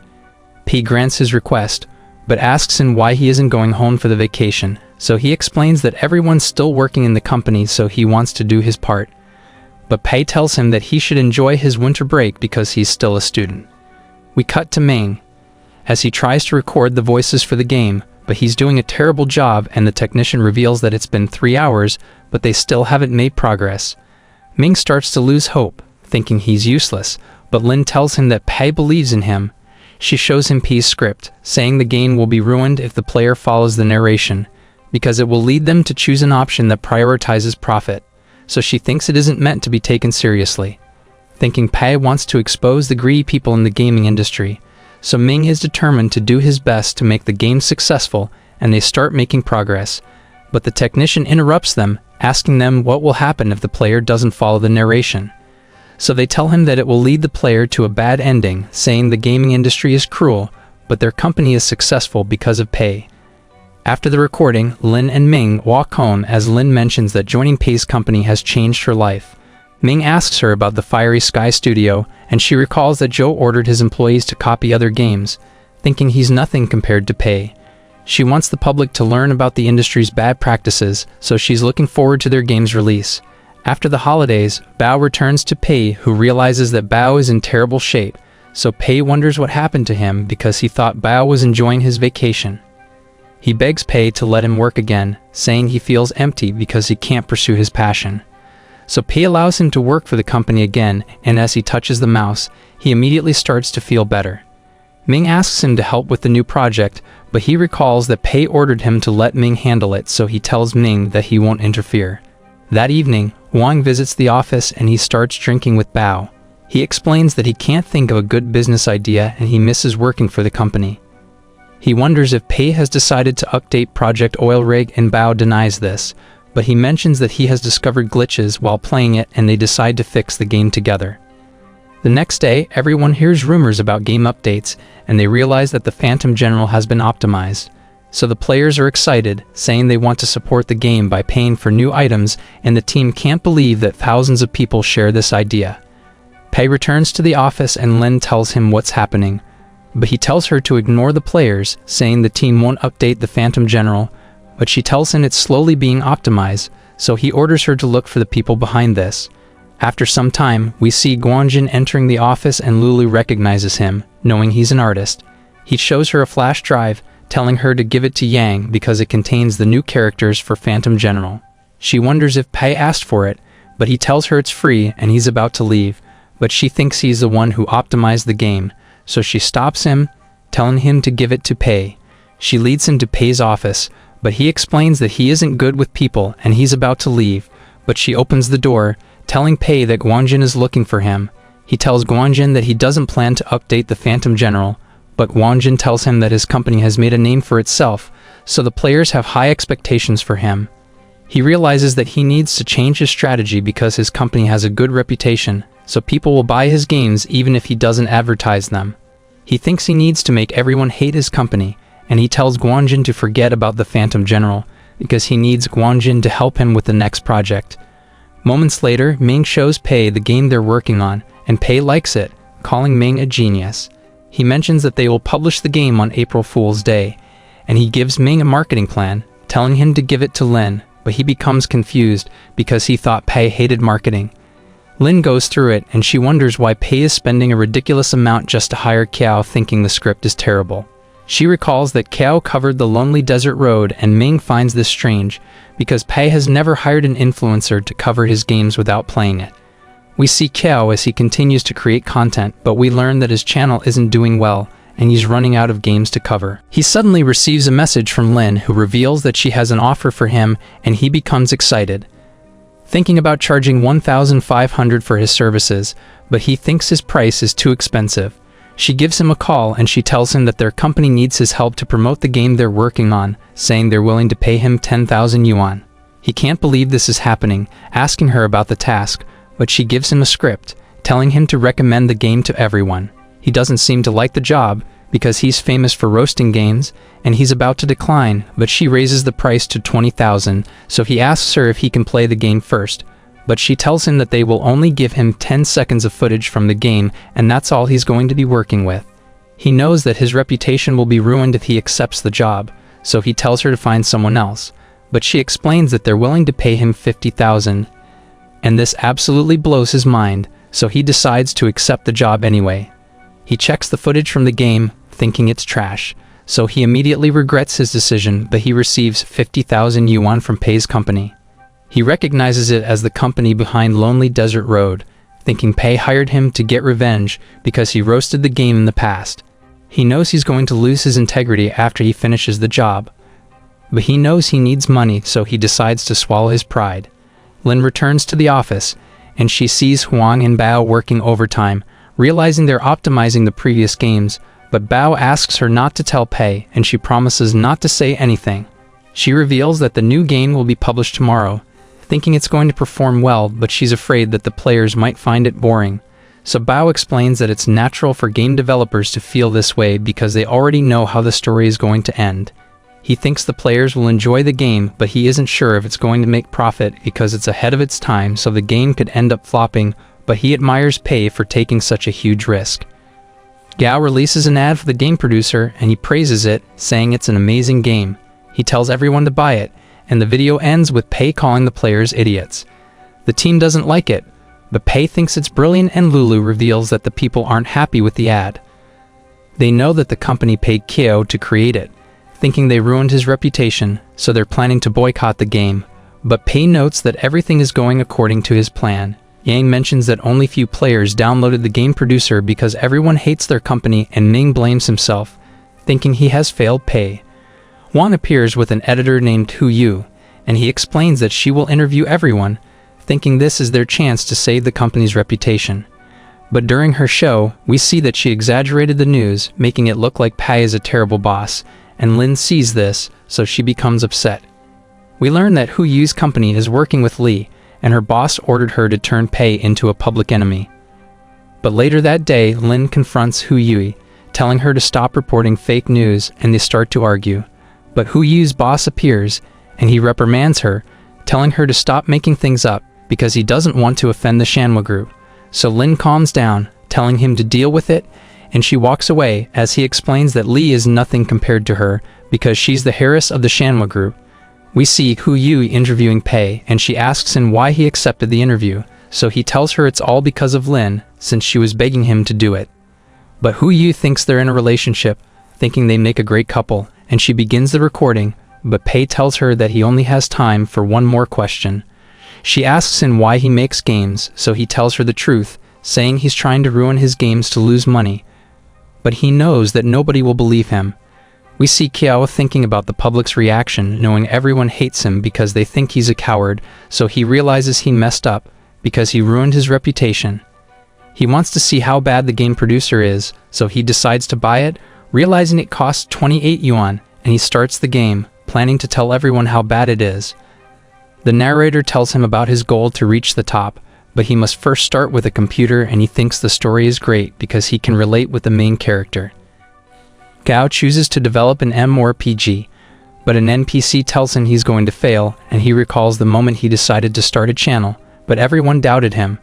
Pei grants his request, but asks him why he isn't going home for the vacation, so he explains that everyone's still working in the company, so he wants to do his part. But Pei tells him that he should enjoy his winter break because he's still a student. We cut to Ming, as he tries to record the voices for the game, but he's doing a terrible job, and the technician reveals that it's been 3 hours, but they still haven't made progress. Ming starts to lose hope, thinking he's useless, but Lin tells him that Pei believes in him. She shows him Pei's script, saying the game will be ruined if the player follows the narration, because it will lead them to choose an option that prioritizes profit. So she thinks it isn't meant to be taken seriously. Thinking Pei wants to expose the greedy people in the gaming industry, so Ming is determined to do his best to make the game successful, and they start making progress. But the technician interrupts them, asking them what will happen if the player doesn't follow the narration. So they tell him that it will lead the player to a bad ending, saying the gaming industry is cruel, but their company is successful because of Pei. After the recording, Lin and Ming walk home as Lin mentions that joining Pei's company has changed her life. Ming asks her about the Fiery Sky Studio, and she recalls that Joe ordered his employees to copy other games, thinking he's nothing compared to Pei. She wants the public to learn about the industry's bad practices, so she's looking forward to their game's release. After the holidays, Bao returns to Pei, who realizes that Bao is in terrible shape, so Pei wonders what happened to him because he thought Bao was enjoying his vacation. He begs Pei to let him work again, saying he feels empty because he can't pursue his passion. So Pei allows him to work for the company again, and as he touches the mouse, he immediately starts to feel better. Ming asks him to help with the new project, but he recalls that Pei ordered him to let Ming handle it, so he tells Ming that he won't interfere. That evening, Wang visits the office and he starts drinking with Bao. He explains that he can't think of a good business idea and he misses working for the company. He wonders if Pei has decided to update Project Oil Rig, and Bao denies this, but he mentions that he has discovered glitches while playing it and they decide to fix the game together. The next day, everyone hears rumors about game updates and they realize that the Phantom General has been optimized. So the players are excited, saying they want to support the game by paying for new items, and the team can't believe that thousands of people share this idea. Pei returns to the office and Lin tells him what's happening, but he tells her to ignore the players, saying the team won't update the Phantom General, but she tells him it's slowly being optimized, so he orders her to look for the people behind this. After some time, we see Guanjin entering the office and Lulu recognizes him, knowing he's an artist. He shows her a flash drive, telling her to give it to Yang because it contains the new characters for Phantom General. She wonders if Pei asked for it, but he tells her it's free and he's about to leave, but she thinks he's the one who optimized the game, so she stops him, telling him to give it to Pei. She leads him to Pei's office, but he explains that he isn't good with people and he's about to leave, but she opens the door, telling Pei that Guanjin is looking for him. He tells Guanjin that he doesn't plan to update the Phantom General, but Guanjin tells him that his company has made a name for itself, so the players have high expectations for him. He realizes that he needs to change his strategy because his company has a good reputation, so people will buy his games even if he doesn't advertise them. He thinks he needs to make everyone hate his company, and he tells Guanjin to forget about the Phantom General, because he needs Guanjin to help him with the next project. Moments later, Ming shows Pei the game they're working on, and Pei likes it, calling Ming a genius. He mentions that they will publish the game on April Fool's Day, and he gives Ming a marketing plan, telling him to give it to Lin, but he becomes confused because he thought Pei hated marketing. Lin goes through it and she wonders why Pei is spending a ridiculous amount just to hire Kiao, thinking the script is terrible. She recalls that Kao covered the lonely desert road, and Ming finds this strange, because Pei has never hired an influencer to cover his games without playing it. We see Kao as he continues to create content, but we learn that his channel isn't doing well, and he's running out of games to cover. He suddenly receives a message from Lin, who reveals that she has an offer for him, and he becomes excited, thinking about charging 1,500 for his services, but he thinks his price is too expensive. She gives him a call, and she tells him that their company needs his help to promote the game they're working on, saying they're willing to pay him 10,000 yuan. He can't believe this is happening, asking her about the task, but she gives him a script, telling him to recommend the game to everyone. He doesn't seem to like the job, because he's famous for roasting games, and he's about to decline, but she raises the price to 20,000, so he asks her if he can play the game first. But she tells him that they will only give him 10 seconds of footage from the game, and that's all he's going to be working with. He knows that his reputation will be ruined if he accepts the job, so he tells her to find someone else, but she explains that they're willing to pay him 50,000, and this absolutely blows his mind, so he decides to accept the job anyway. He checks the footage from the game, thinking it's trash, so he immediately regrets his decision, but he receives 50,000 yuan from Pei's company. He recognizes it as the company behind Lonely Desert Road, thinking Pei hired him to get revenge because he roasted the game in the past. He knows he's going to lose his integrity after he finishes the job, but he knows he needs money, so he decides to swallow his pride. Lin returns to the office, and she sees Huang and Bao working overtime, realizing they're optimizing the previous games, but Bao asks her not to tell Pei, and she promises not to say anything. She reveals that the new game will be published tomorrow, thinking it's going to perform well, but she's afraid that the players might find it boring. So Bao explains that it's natural for game developers to feel this way because they already know how the story is going to end. He thinks the players will enjoy the game, but he isn't sure if it's going to make profit because it's ahead of its time, so the game could end up flopping, but he admires Pei for taking such a huge risk. Gao releases an ad for the game producer, and he praises it, saying it's an amazing game. He tells everyone to buy it, and the video ends with Pei calling the players idiots. The team doesn't like it, but Pei thinks it's brilliant, and Lulu reveals that the people aren't happy with the ad. They know that the company paid Kyo to create it, thinking they ruined his reputation, so they're planning to boycott the game. But Pei notes that everything is going according to his plan. Yang mentions that only few players downloaded the game producer because everyone hates their company, and Ming blames himself, thinking he has failed Pei. Wang appears with an editor named Hu Yu, and he explains that she will interview everyone, thinking this is their chance to save the company's reputation. But during her show, we see that she exaggerated the news, making it look like Pei is a terrible boss, and Lin sees this, so she becomes upset. We learn that Hu Yu's company is working with Li, and her boss ordered her to turn Pei into a public enemy. But later that day, Lin confronts Hu Yu, telling her to stop reporting fake news, and they start to argue. But Hu Yu's boss appears, and he reprimands her, telling her to stop making things up, because he doesn't want to offend the Shanhua group. So Lin calms down, telling him to deal with it, and she walks away as he explains that Li is nothing compared to her because she's the heiress of the Shanhua group. We see Hu Yu interviewing Pei, and she asks him why he accepted the interview, so he tells her it's all because of Lin, since she was begging him to do it. But Hu Yu thinks they're in a relationship, thinking they make a great couple, and she begins the recording, but Pei tells her that he only has time for one more question. She asks him why he makes games, so he tells her the truth, saying he's trying to ruin his games to lose money. But he knows that nobody will believe him. We see Kiao thinking about the public's reaction, knowing everyone hates him because they think he's a coward, so he realizes he messed up because he ruined his reputation. He wants to see how bad the game producer is, so he decides to buy it, realizing it costs 28 yuan, and he starts the game, planning to tell everyone how bad it is. The narrator tells him about his goal to reach the top, but he must first start with a computer, and he thinks the story is great because he can relate with the main character. Gao chooses to develop an MMORPG, but an NPC tells him he's going to fail, and he recalls the moment he decided to start a channel, but everyone doubted him.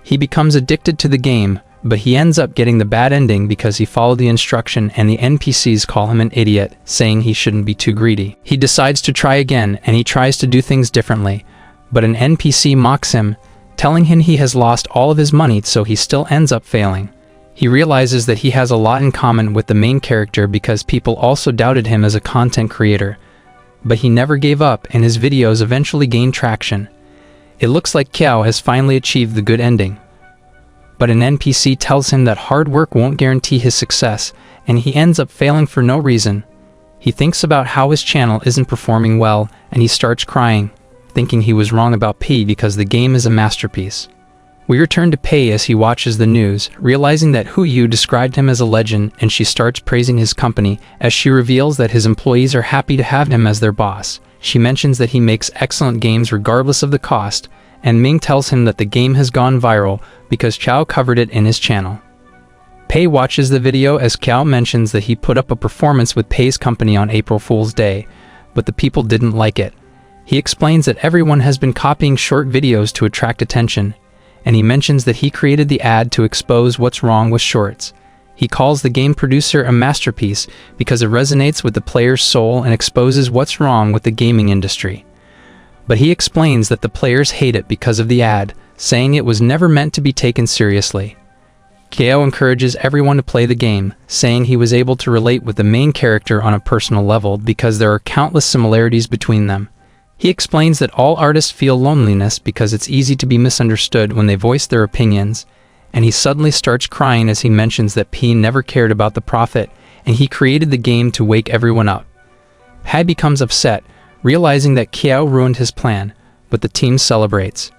He becomes addicted to the game, but he ends up getting the bad ending because he followed the instruction, and the NPCs call him an idiot, saying he shouldn't be too greedy. He decides to try again, and he tries to do things differently, but an NPC mocks him, telling him he has lost all of his money, so he still ends up failing. He realizes that he has a lot in common with the main character because people also doubted him as a content creator. But he never gave up and his videos eventually gained traction. It looks like Kiao has finally achieved the good ending. But an NPC tells him that hard work won't guarantee his success, and he ends up failing for no reason. He thinks about how his channel isn't performing well, and he starts crying, thinking he was wrong about P because the game is a masterpiece. We return to Pei as he watches the news, realizing that Hu Yu described him as a legend, and she starts praising his company as she reveals that his employees are happy to have him as their boss. She mentions that he makes excellent games regardless of the cost, and Ming tells him that the game has gone viral because Chao covered it in his channel. Pei watches the video as Kiao mentions that he put up a performance with Pei's company on April Fool's Day, but the people didn't like it. He explains that everyone has been copying short videos to attract attention, and he mentions that he created the ad to expose what's wrong with shorts. He calls the game producer a masterpiece because it resonates with the player's soul and exposes what's wrong with the gaming industry. But he explains that the players hate it because of the ad, saying it was never meant to be taken seriously. Kiao encourages everyone to play the game, saying he was able to relate with the main character on a personal level because there are countless similarities between them. He explains that all artists feel loneliness because it's easy to be misunderstood when they voice their opinions, and he suddenly starts crying as he mentions that P never cared about the profit, and he created the game to wake everyone up. Hai becomes upset, realizing that Kiao ruined his plan, but the team celebrates.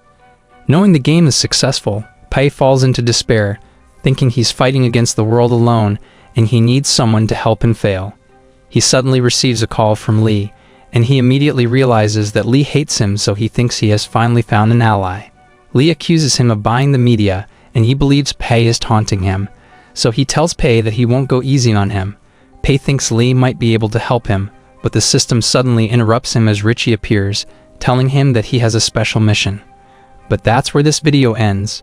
Knowing the game is successful, Pai falls into despair, thinking he's fighting against the world alone and he needs someone to help him fail. He suddenly receives a call from Lee, and he immediately realizes that Lee hates him, so he thinks he has finally found an ally. Lee accuses him of buying the media, and he believes Pei is taunting him, so he tells Pei that he won't go easy on him. Pei thinks Lee might be able to help him, but the system suddenly interrupts him as Richie appears, telling him that he has a special mission. But that's where this video ends.